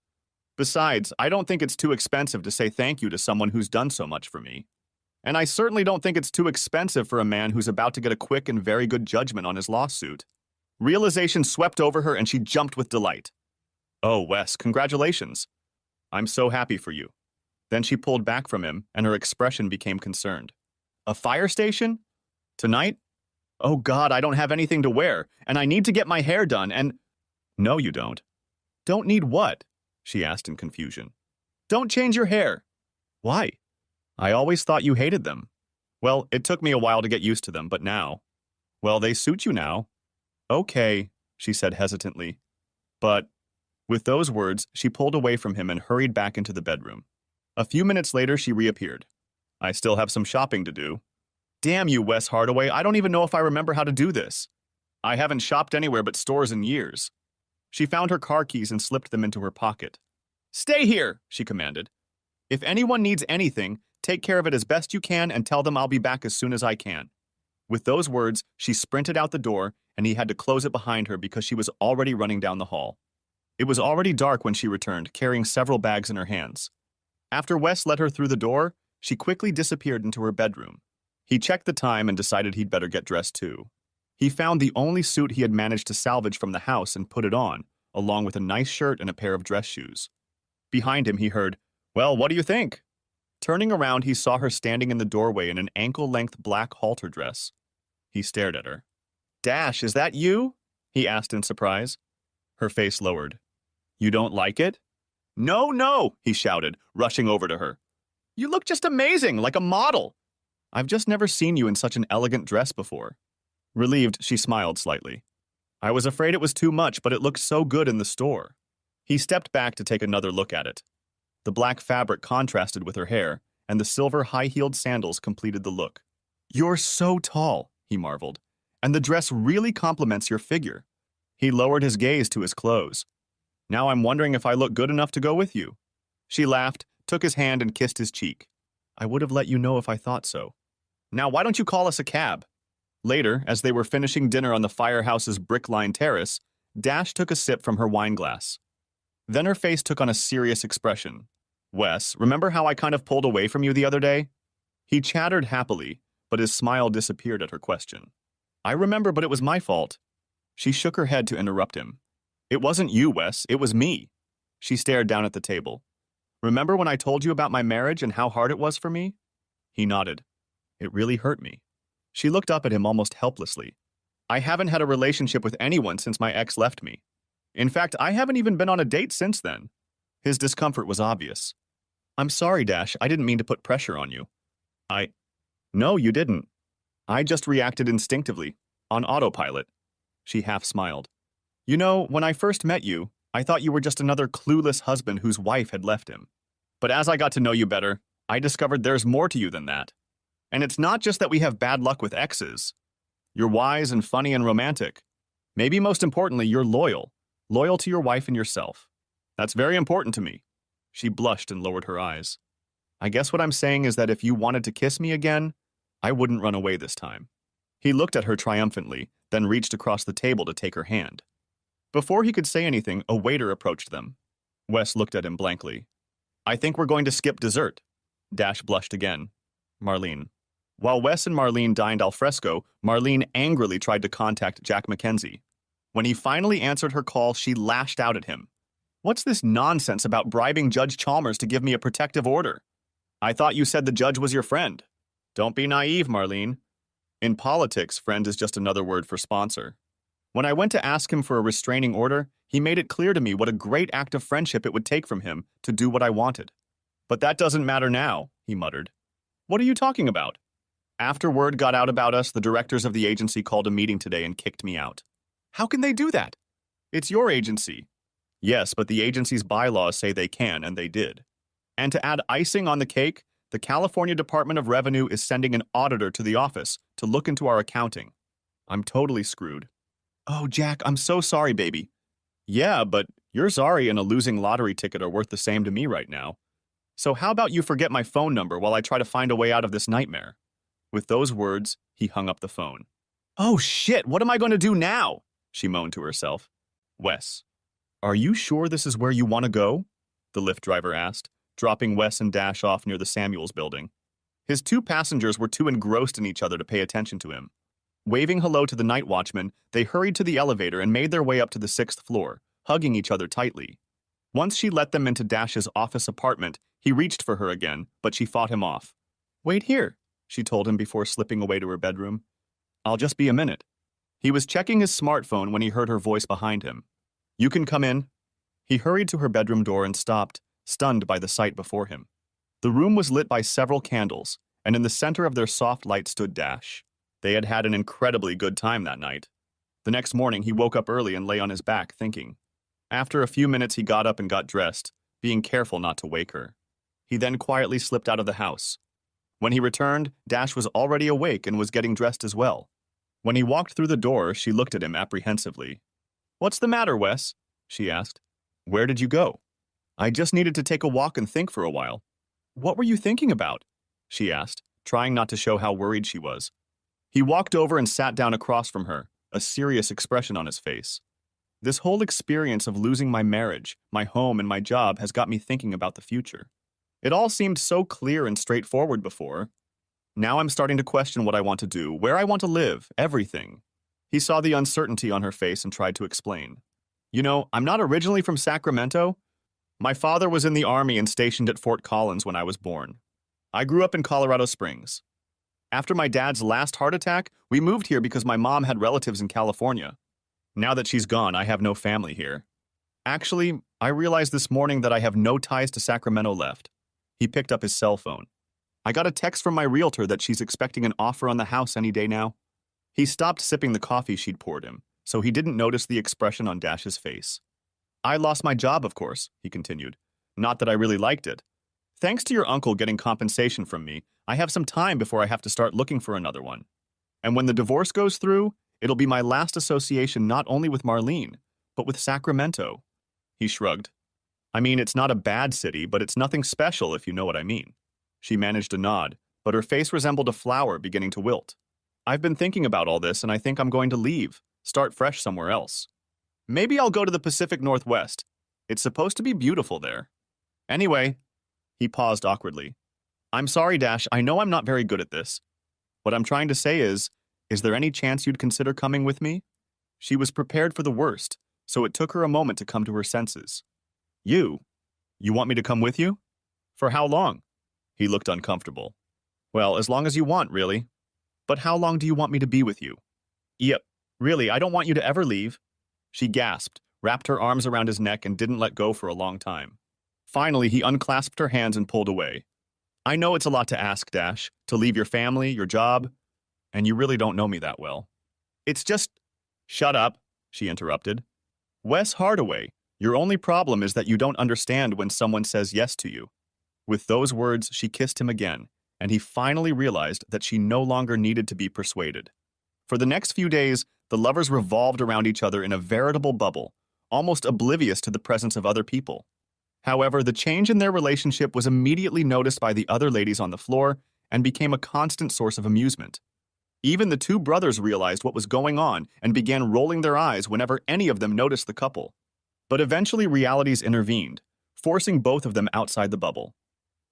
Besides, I don't think it's too expensive to say thank you to someone who's done so much for me. And I certainly don't think it's too expensive for a man who's about to get a quick and very good judgment on his lawsuit. Realization swept over her and she jumped with delight. Oh, Wes, congratulations. I'm so happy for you. Then she pulled back from him and her expression became concerned. A fire station? Tonight? Oh God, I don't have anything to wear, and I need to get my hair done, and… No, you don't. Don't need what? She asked in confusion. Don't change your hair. Why? I always thought you hated them. Well, it took me a while to get used to them, but now… Well, they suit you now. Okay, she said hesitantly. But… With those words, she pulled away from him and hurried back into the bedroom. A few minutes later, she reappeared. I still have some shopping to do. Damn you, Wes Hardaway, I don't even know if I remember how to do this. I haven't shopped anywhere but stores in years. She found her car keys and slipped them into her pocket. Stay here, she commanded. If anyone needs anything, take care of it as best you can and tell them I'll be back as soon as I can. With those words, she sprinted out the door and he had to close it behind her because she was already running down the hall. It was already dark when she returned, carrying several bags in her hands. After Wes led her through the door, she quickly disappeared into her bedroom. He checked the time and decided he'd better get dressed too. He found the only suit he had managed to salvage from the house and put it on, along with a nice shirt and a pair of dress shoes. Behind him, he heard, Well, what do you think? Turning around, he saw her standing in the doorway in an ankle-length black halter dress. He stared at her. Dash, is that you? He asked in surprise. Her face lowered. You don't like it? No, no, he shouted, rushing over to her. You look just amazing, like a model. I've just never seen you in such an elegant dress before. Relieved, she smiled slightly. I was afraid it was too much, but it looked so good in the store. He stepped back to take another look at it. The black fabric contrasted with her hair, and the silver high-heeled sandals completed the look. You're so tall, he marveled, and the dress really complements your figure. He lowered his gaze to his clothes. Now I'm wondering if I look good enough to go with you. She laughed, took his hand, and kissed his cheek. I would have let you know if I thought so. Now why don't you call us a cab? Later, as they were finishing dinner on the firehouse's brick-lined terrace, Dash took a sip from her wine glass. Then her face took on a serious expression. Wes, remember how I kind of pulled away from you the other day? He chattered happily, but his smile disappeared at her question. I remember, but it was my fault. She shook her head to interrupt him. It wasn't you, Wes, it was me. She stared down at the table. Remember when I told you about my marriage and how hard it was for me? He nodded. It really hurt me. She looked up at him almost helplessly. I haven't had a relationship with anyone since my ex left me. In fact, I haven't even been on a date since then. His discomfort was obvious. I'm sorry, Dash, I didn't mean to put pressure on you. No, you didn't. I just reacted instinctively, on autopilot. She half smiled. You know, when I first met you, I thought you were just another clueless husband whose wife had left him. But as I got to know you better, I discovered there's more to you than that. And it's not just that we have bad luck with exes. You're wise and funny and romantic. Maybe most importantly, you're loyal. Loyal to your wife and yourself. That's very important to me. She blushed and lowered her eyes. I guess what I'm saying is that if you wanted to kiss me again, I wouldn't run away this time. He looked at her triumphantly, then reached across the table to take her hand. Before he could say anything, a waiter approached them. Wes looked at him blankly. I think we're going to skip dessert. Dash blushed again. Marlene. While Wes and Marlene dined al fresco, Marlene angrily tried to contact Jack Mackenzie. When he finally answered her call, she lashed out at him. What's this nonsense about bribing Judge Chalmers to give me a protective order? I thought you said the judge was your friend. Don't be naive, Marlene. In politics, friend is just another word for sponsor. When I went to ask him for a restraining order, he made it clear to me what a great act of friendship it would take from him to do what I wanted. But that doesn't matter now, he muttered. What are you talking about? After word got out about us, the directors of the agency called a meeting today and kicked me out. How can they do that? It's your agency. Yes, but the agency's bylaws say they can, and they did. And to add icing on the cake, the California Department of Revenue is sending an auditor to the office to look into our accounting. I'm totally screwed. Oh, Jack, I'm so sorry, baby. Yeah, but your sorry and a losing lottery ticket are worth the same to me right now. So how about you forget my phone number while I try to find a way out of this nightmare? With those words, he hung up the phone. Oh, shit, what am I going to do now? She moaned to herself. Wes, are you sure this is where you want to go? The Lyft driver asked, dropping Wes and Dash off near the Samuels building. His two passengers were too engrossed in each other to pay attention to him. Waving hello to the night watchman, they hurried to the elevator and made their way up to the 6th floor, hugging each other tightly. Once she let them into Dash's office apartment, he reached for her again, but she fought him off. Wait here, she told him before slipping away to her bedroom. I'll just be a minute. He was checking his smartphone when he heard her voice behind him. You can come in. He hurried to her bedroom door and stopped, stunned by the sight before him. The room was lit by several candles, and in the center of their soft light stood Dash. They had had an incredibly good time that night. The next morning, he woke up early and lay on his back, thinking. After a few minutes, he got up and got dressed, being careful not to wake her. He then quietly slipped out of the house. When he returned, Dash was already awake and was getting dressed as well. When he walked through the door, she looked at him apprehensively. What's the matter, Wes? She asked. Where did you go? I just needed to take a walk and think for a while. What were you thinking about? She asked, trying not to show how worried she was. He walked over and sat down across from her, a serious expression on his face. This whole experience of losing my marriage, my home, and my job has got me thinking about the future. It all seemed so clear and straightforward before. Now I'm starting to question what I want to do, where I want to live, everything. He saw the uncertainty on her face and tried to explain. You know, I'm not originally from Sacramento. My father was in the Army and stationed at Fort Collins when I was born. I grew up in Colorado Springs. After my dad's last heart attack, we moved here because my mom had relatives in California. Now that she's gone, I have no family here. Actually, I realized this morning that I have no ties to Sacramento left. He picked up his cell phone. I got a text from my realtor that she's expecting an offer on the house any day now. He stopped sipping the coffee she'd poured him, so he didn't notice the expression on Dash's face. I lost my job, of course, he continued. Not that I really liked it. Thanks to your uncle getting compensation from me, I have some time before I have to start looking for another one. And when the divorce goes through, it'll be my last association not only with Marlene, but with Sacramento. He shrugged. I mean, it's not a bad city, but it's nothing special if you know what I mean. She managed a nod, but her face resembled a flower beginning to wilt. I've been thinking about all this, and I think I'm going to leave, start fresh somewhere else. Maybe I'll go to the Pacific Northwest. It's supposed to be beautiful there. Anyway, he paused awkwardly. I'm sorry, Dash, I know I'm not very good at this. What I'm trying to say is there any chance you'd consider coming with me? She was prepared for the worst, so it took her a moment to come to her senses. You want me to come with you? For how long? He looked uncomfortable. Well, as long as you want, really. But how long do you want me to be with you? Yep, really, I don't want you to ever leave. She gasped, wrapped her arms around his neck, and didn't let go for a long time. Finally, he unclasped her hands and pulled away. I know it's a lot to ask, Dash, to leave your family, your job, and you really don't know me that well. It's just— Shut up, she interrupted. Wes Hardaway, your only problem is that you don't understand when someone says yes to you. With those words, she kissed him again, and he finally realized that she no longer needed to be persuaded. For the next few days, the lovers revolved around each other in a veritable bubble, almost oblivious to the presence of other people. However, the change in their relationship was immediately noticed by the other ladies on the floor and became a constant source of amusement. Even the two brothers realized what was going on and began rolling their eyes whenever any of them noticed the couple. But eventually realities intervened, forcing both of them outside the bubble.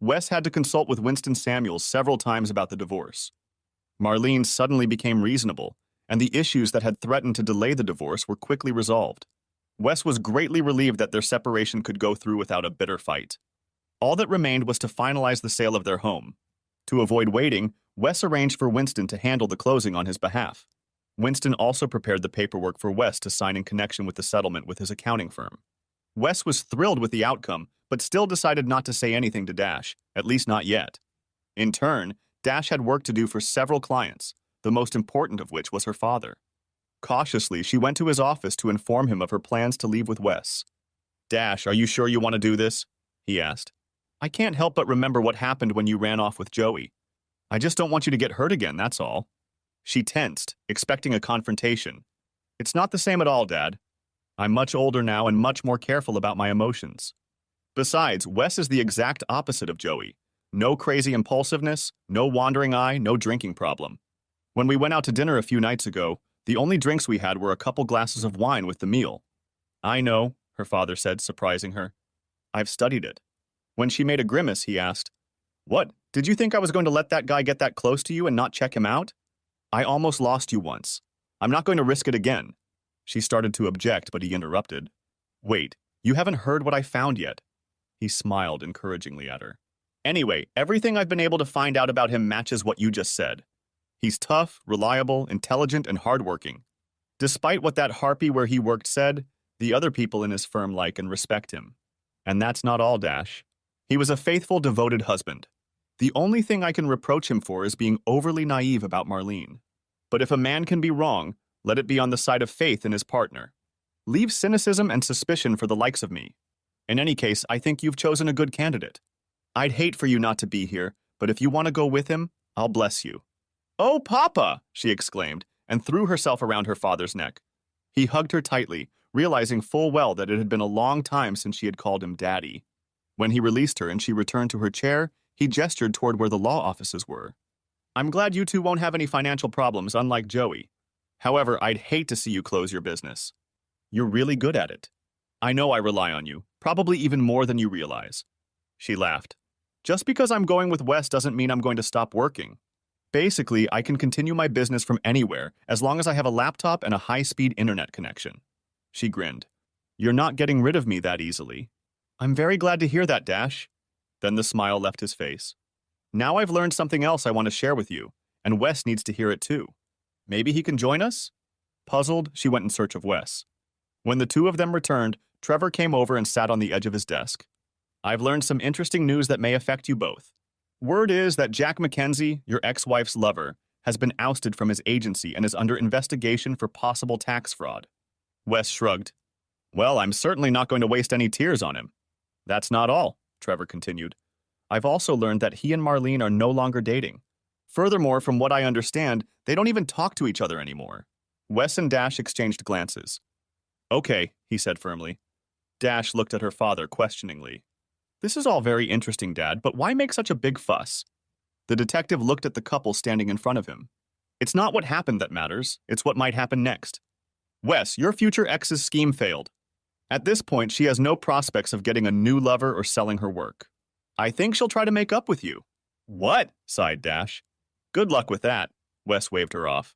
Wes had to consult with Winston Samuels several times about the divorce. Marlene suddenly became reasonable, and the issues that had threatened to delay the divorce were quickly resolved. Wes was greatly relieved that their separation could go through without a bitter fight. All that remained was to finalize the sale of their home. To avoid waiting, Wes arranged for Winston to handle the closing on his behalf. Winston also prepared the paperwork for Wes to sign in connection with the settlement with his accounting firm. Wes was thrilled with the outcome, but still decided not to say anything to Dash, at least not yet. In turn, Dash had work to do for several clients, the most important of which was her father. Cautiously, she went to his office to inform him of her plans to leave with Wes. Dash, are you sure you want to do this? He asked. I can't help but remember what happened when you ran off with Joey. I just don't want you to get hurt again, that's all. She tensed, expecting a confrontation. It's not the same at all, Dad. I'm much older now and much more careful about my emotions. Besides, Wes is the exact opposite of Joey. No crazy impulsiveness, no wandering eye, no drinking problem. When we went out to dinner a few nights ago, the only drinks we had were a couple glasses of wine with the meal. I know, her father said, surprising her. I've studied it. When she made a grimace, he asked, What, did you think I was going to let that guy get that close to you and not check him out? I almost lost you once. I'm not going to risk it again. She started to object, but he interrupted. Wait, you haven't heard what I found yet. He smiled encouragingly at her. Anyway, everything I've been able to find out about him matches what you just said. He's tough, reliable, intelligent, and hardworking. Despite what that harpy where he worked said, the other people in his firm like and respect him. And that's not all, Dash. He was a faithful, devoted husband. The only thing I can reproach him for is being overly naive about Marlene. But if a man can be wrong, let it be on the side of faith in his partner. Leave cynicism and suspicion for the likes of me. In any case, I think you've chosen a good candidate. I'd hate for you not to be here, but if you want to go with him, I'll bless you. Oh, Papa, she exclaimed, and threw herself around her father's neck. He hugged her tightly, realizing full well that it had been a long time since she had called him Daddy. When he released her and she returned to her chair, he gestured toward where the law offices were. I'm glad you two won't have any financial problems, unlike Joey. However, I'd hate to see you close your business. You're really good at it. I know I rely on you, probably even more than you realize. She laughed. Just because I'm going with Wes doesn't mean I'm going to stop working. Basically, I can continue my business from anywhere as long as I have a laptop and a high-speed internet connection. She grinned. You're not getting rid of me that easily. I'm very glad to hear that, Dash. Then the smile left his face. Now I've learned something else I want to share with you, and Wes needs to hear it too. Maybe he can join us? Puzzled, she went in search of Wes. When the two of them returned, Trevor came over and sat on the edge of his desk. I've learned some interesting news that may affect you both. Word is that Jack Mackenzie, your ex-wife's lover, has been ousted from his agency and is under investigation for possible tax fraud. Wes shrugged. Well, I'm certainly not going to waste any tears on him. That's not all, Trevor continued. I've also learned that he and Marlene are no longer dating. Furthermore, from what I understand, they don't even talk to each other anymore. Wes and Dash exchanged glances. Okay, he said firmly. Dash looked at her father questioningly. This is all very interesting, Dad, but why make such a big fuss? The detective looked at the couple standing in front of him. It's not what happened that matters, it's what might happen next. Wes, your future ex's scheme failed. At this point, she has no prospects of getting a new lover or selling her work. I think she'll try to make up with you. What? Sighed Dash. Good luck with that. Wes waved her off.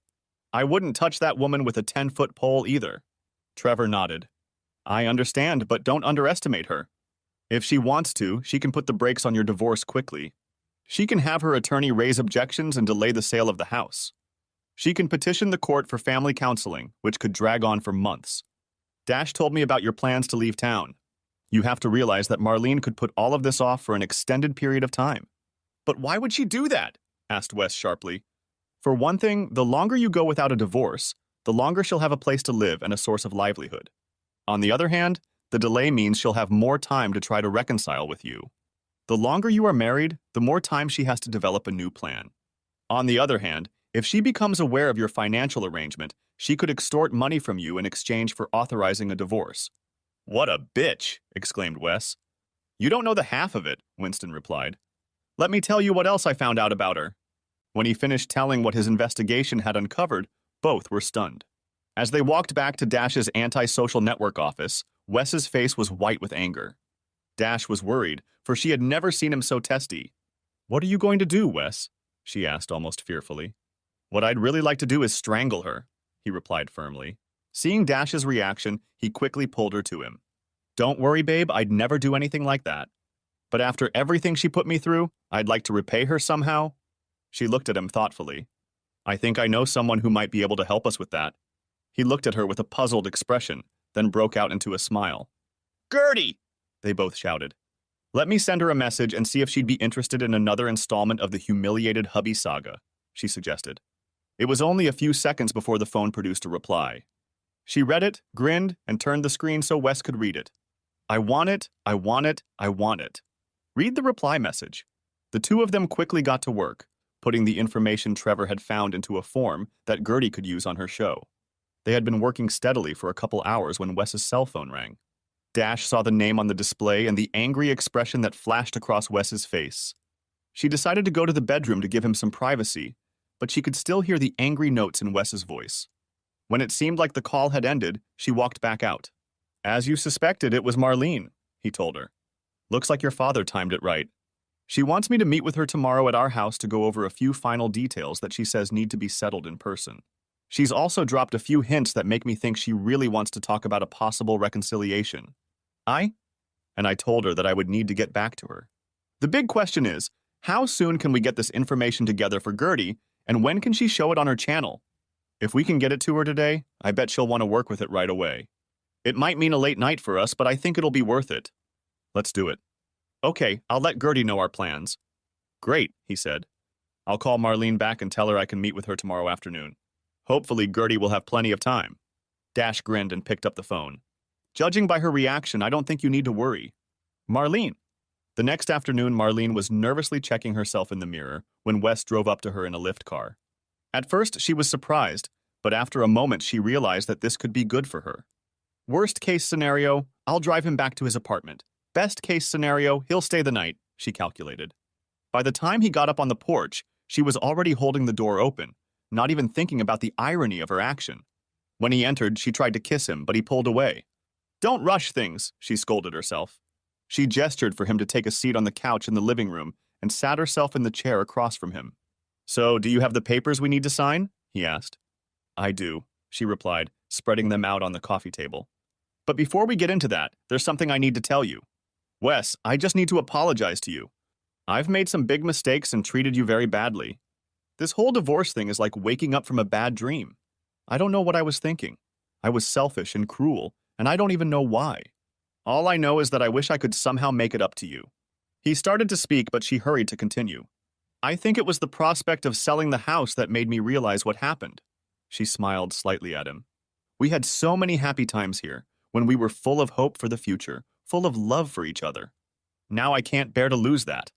I wouldn't touch that woman with a 10-foot pole either. Trevor nodded. I understand, but don't underestimate her. If she wants to, she can put the brakes on your divorce quickly. She can have her attorney raise objections and delay the sale of the house. She can petition the court for family counseling, which could drag on for months. Dash told me about your plans to leave town. You have to realize that Marlene could put all of this off for an extended period of time. But why would she do that? Asked Wes sharply. For one thing, the longer you go without a divorce, the longer she'll have a place to live and a source of livelihood. On the other hand, the delay means she'll have more time to try to reconcile with you. The longer you are married, the more time she has to develop a new plan. On the other hand, if she becomes aware of your financial arrangement, she could extort money from you in exchange for authorizing a divorce. What a bitch, exclaimed Wes. You don't know the half of it, Winston replied. Let me tell you what else I found out about her. When he finished telling what his investigation had uncovered, both were stunned. As they walked back to Dash's anti-social network office, Wes's face was white with anger. Dash was worried, for she had never seen him so testy. What are you going to do, Wes? She asked almost fearfully. What I'd really like to do is strangle her, he replied firmly. Seeing Dash's reaction, he quickly pulled her to him. Don't worry, babe, I'd never do anything like that. But after everything she put me through, I'd like to repay her somehow. She looked at him thoughtfully. I think I know someone who might be able to help us with that. He looked at her with a puzzled expression, then broke out into a smile. Gertie! They both shouted. Let me send her a message and see if she'd be interested in another installment of the humiliated hubby saga, she suggested. It was only a few seconds before the phone produced a reply. She read it, grinned, and turned the screen so Wes could read it. I want it, I want it, I want it. Read the reply message. The two of them quickly got to work, putting the information Trevor had found into a form that Gertie could use on her show. They had been working steadily for a couple hours when Wes's cell phone rang. Dash saw the name on the display and the angry expression that flashed across Wes's face. She decided to go to the bedroom to give him some privacy, but she could still hear the angry notes in Wes's voice. When it seemed like the call had ended, she walked back out. As you suspected, it was Marlene, he told her. Looks like your father timed it right. She wants me to meet with her tomorrow at our house to go over a few final details that she says need to be settled in person. She's also dropped a few hints that make me think she really wants to talk about a possible reconciliation. And I told her that I would need to get back to her. The big question is, how soon can we get this information together for Gertie, and when can she show it on her channel? If we can get it to her today, I bet she'll want to work with it right away. It might mean a late night for us, but I think it'll be worth it. Let's do it. Okay, I'll let Gertie know our plans. Great, he said. I'll call Marlene back and tell her I can meet with her tomorrow afternoon. Hopefully Gertie will have plenty of time. Dash grinned and picked up the phone. Judging by her reaction, I don't think you need to worry. Marlene. The next afternoon, Marlene was nervously checking herself in the mirror when Wes drove up to her in a lift car. At first, she was surprised, but after a moment, she realized that this could be good for her. Worst case scenario, I'll drive him back to his apartment. Best case scenario, he'll stay the night, she calculated. By the time he got up on the porch, she was already holding the door open, not even thinking about the irony of her action. When he entered, she tried to kiss him, but he pulled away. Don't rush things, she scolded herself. She gestured for him to take a seat on the couch in the living room and sat herself in the chair across from him. So, do you have the papers we need to sign? He asked. I do, she replied, spreading them out on the coffee table. But before we get into that, there's something I need to tell you. Wes, I just need to apologize to you. I've made some big mistakes and treated you very badly. This whole divorce thing is like waking up from a bad dream. I don't know what I was thinking. I was selfish and cruel, and I don't even know why. All I know is that I wish I could somehow make it up to you. He started to speak, but she hurried to continue. I think it was the prospect of selling the house that made me realize what happened. She smiled slightly at him. We had so many happy times here, when we were full of hope for the future, full of love for each other. Now I can't bear to lose that.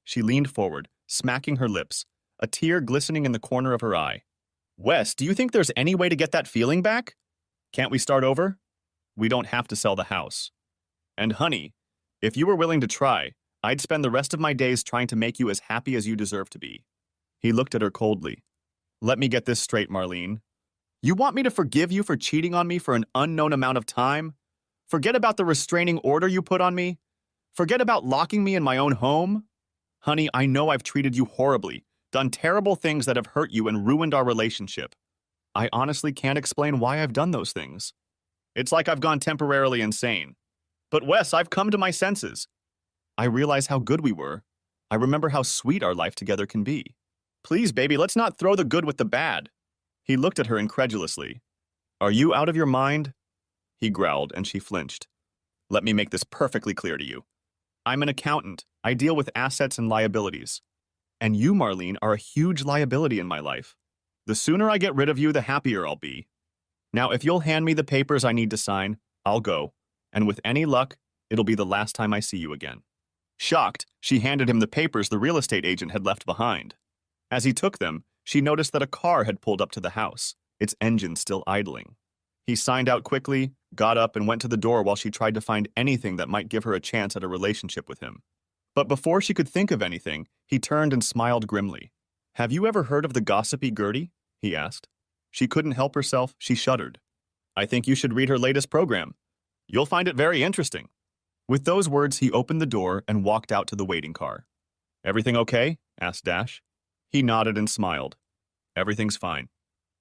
She leaned forward, smacking her lips, a tear glistening in the corner of her eye. Wes, do you think there's any way to get that feeling back? Can't we start over? We don't have to sell the house. And honey, if you were willing to try, I'd spend the rest of my days trying to make you as happy as you deserve to be. He looked at her coldly. Let me get this straight, Marlene. You want me to forgive you for cheating on me for an unknown amount of time? Forget about the restraining order you put on me? Forget about locking me in my own home? Honey, I know I've treated you horribly, done terrible things that have hurt you and ruined our relationship. I honestly can't explain why I've done those things. It's like I've gone temporarily insane. But Wes, I've come to my senses. I realize how good we were. I remember how sweet our life together can be. Please, baby, let's not throw the good with the bad. He looked at her incredulously. Are you out of your mind? He growled, and she flinched. Let me make this perfectly clear to you. I'm an accountant. I deal with assets and liabilities. And you, Marlene, are a huge liability in my life. The sooner I get rid of you, the happier I'll be. Now, if you'll hand me the papers I need to sign, I'll go. And with any luck, it'll be the last time I see you again. Shocked, she handed him the papers the real estate agent had left behind. As he took them, she noticed that a car had pulled up to the house, its engine still idling. He signed out quickly, got up, and went to the door while she tried to find anything that might give her a chance at a relationship with him. But before she could think of anything, he turned and smiled grimly. Have you ever heard of the gossipy Gertie? He asked. She couldn't help herself, she shuddered. I think you should read her latest program. You'll find it very interesting. With those words, he opened the door and walked out to the waiting car. Everything okay? Asked Dash. He nodded and smiled. Everything's fine.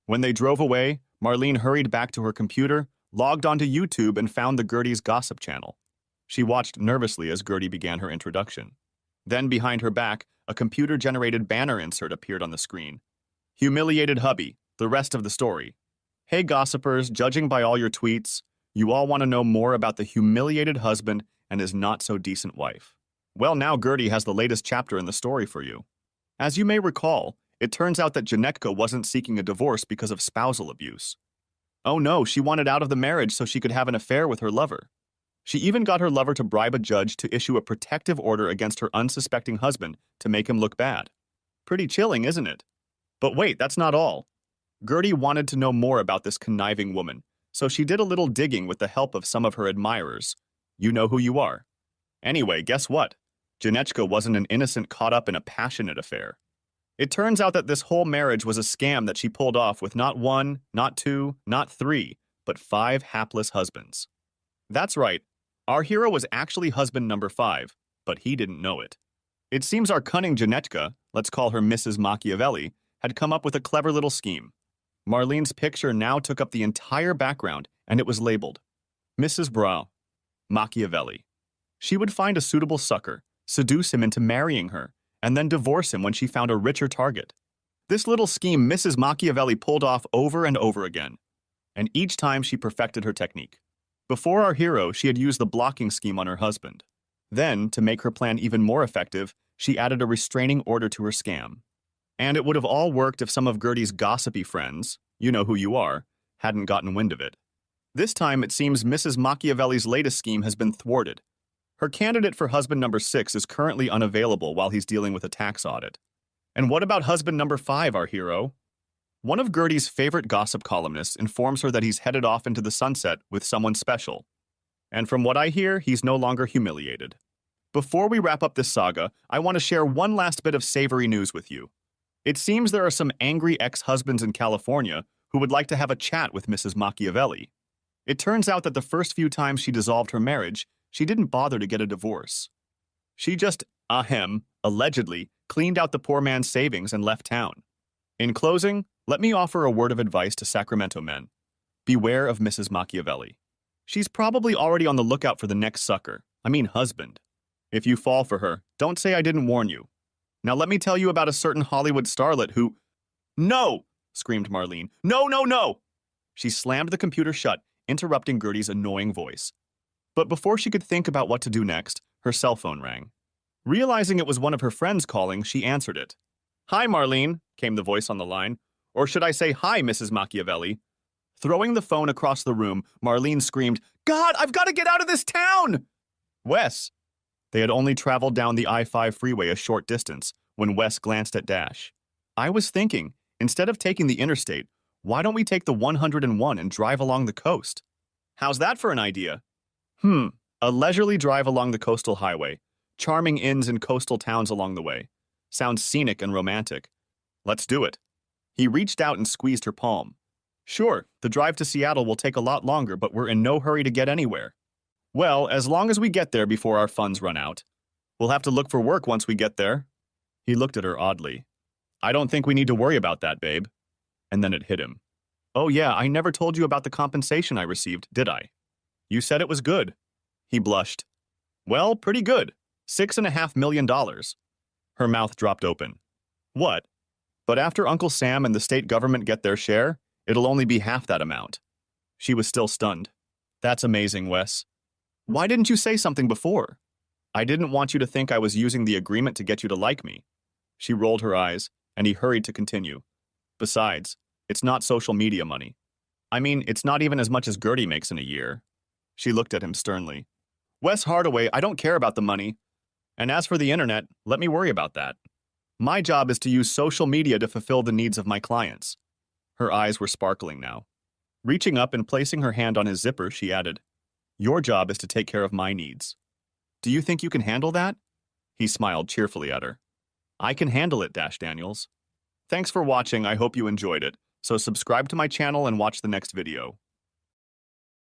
When they drove away, Marlene hurried back to her computer, logged onto YouTube, and found the Gertie's gossip channel. She watched nervously as Gertie began her introduction. Then, behind her back, a computer-generated banner insert appeared on the screen. Humiliated hubby, the rest of the story. Hey gossipers, judging by all your tweets, you all want to know more about the humiliated husband and his not-so-decent wife. Well, now Gertie has the latest chapter in the story for you. As you may recall, it turns out that Janetka wasn't seeking a divorce because of spousal abuse. Oh no, she wanted out of the marriage so she could have an affair with her lover. She even got her lover to bribe a judge to issue a protective order against her unsuspecting husband to make him look bad. Pretty chilling, isn't it? But wait, that's not all. Gertie wanted to know more about this conniving woman, so she did a little digging with the help of some of her admirers. You know who you are. Anyway, guess what? Janechka wasn't an innocent caught up in a passionate affair. It turns out that this whole marriage was a scam that she pulled off with not one, not two, not three, but 5 hapless husbands. That's right, our hero was actually husband number 5, but he didn't know it. It seems our cunning Janechka, let's call her Mrs. Machiavelli, had come up with a clever little scheme. Marlene's picture now took up the entire background, and it was labeled Mrs. Brow, Machiavelli. She would find a suitable sucker, seduce him into marrying her, and then divorce him when she found a richer target. This little scheme Mrs. Machiavelli pulled off over and over again, and each time she perfected her technique. Before our hero, she had used the blocking scheme on her husband. Then, to make her plan even more effective, she added a restraining order to her scam. And it would have all worked if some of Gertie's gossipy friends, you know who you are, hadn't gotten wind of it. This time, it seems Mrs. Machiavelli's latest scheme has been thwarted. Her candidate for husband number 6 is currently unavailable while he's dealing with a tax audit. And what about husband number 5, our hero? One of Gertie's favorite gossip columnists informs her that he's headed off into the sunset with someone special. And from what I hear, he's no longer humiliated. Before we wrap up this saga, I want to share one last bit of savory news with you. It seems there are some angry ex-husbands in California who would like to have a chat with Mrs. Machiavelli. It turns out that the first few times she dissolved her marriage, she didn't bother to get a divorce. She just, allegedly, cleaned out the poor man's savings and left town. In closing, let me offer a word of advice to Sacramento men. Beware of Mrs. Machiavelli. She's probably already on the lookout for the next sucker, husband. If you fall for her, don't say I didn't warn you. Now let me tell you about a certain Hollywood starlet who— No! Screamed Marlene. No, no, no! She slammed the computer shut, interrupting Gertie's annoying voice. But before she could think about what to do next, her cell phone rang. Realizing it was one of her friends calling, she answered it. "Hi, Marlene," came the voice on the line. "Or should I say, hi, Mrs. Machiavelli?" Throwing the phone across the room, Marlene screamed, "God, I've got to get out of this town!" Wes. They had only traveled down the I-5 freeway a short distance when Wes glanced at Dash. "I was thinking, instead of taking the interstate, why don't we take the 101 and drive along the coast?" "How's that for an idea?" A leisurely drive along the coastal highway, charming inns and coastal towns along the way. Sounds scenic and romantic. Let's do it. He reached out and squeezed her palm. "Sure, the drive to Seattle will take a lot longer, but we're in no hurry to get anywhere." "Well, as long as we get there before our funds run out. We'll have to look for work once we get there." He looked at her oddly. "I don't think we need to worry about that, babe." And then it hit him. "Oh yeah, I never told you about the compensation I received, did I?" "You said it was good." He blushed. "Well, pretty good. $6.5 million. Her mouth dropped open. "What? But after Uncle Sam and the state government get their share, it'll only be half that amount." She was still stunned. "That's amazing, Wes. Why didn't you say something before?" "I didn't want you to think I was using the agreement to get you to like me." She rolled her eyes, and he hurried to continue. "Besides, it's not social media money. I mean, it's not even as much as Gertie makes in a year." She looked at him sternly. "Wes Hardaway, I don't care about the money. And as for the internet, let me worry about that. My job is to use social media to fulfill the needs of my clients." Her eyes were sparkling now. Reaching up and placing her hand on his zipper, she added, "Your job is to take care of my needs. Do you think you can handle that?" He smiled cheerfully at her. "I can handle it, Dash Daniels." Thanks for watching. I hope you enjoyed it. So subscribe to my channel and watch the next video.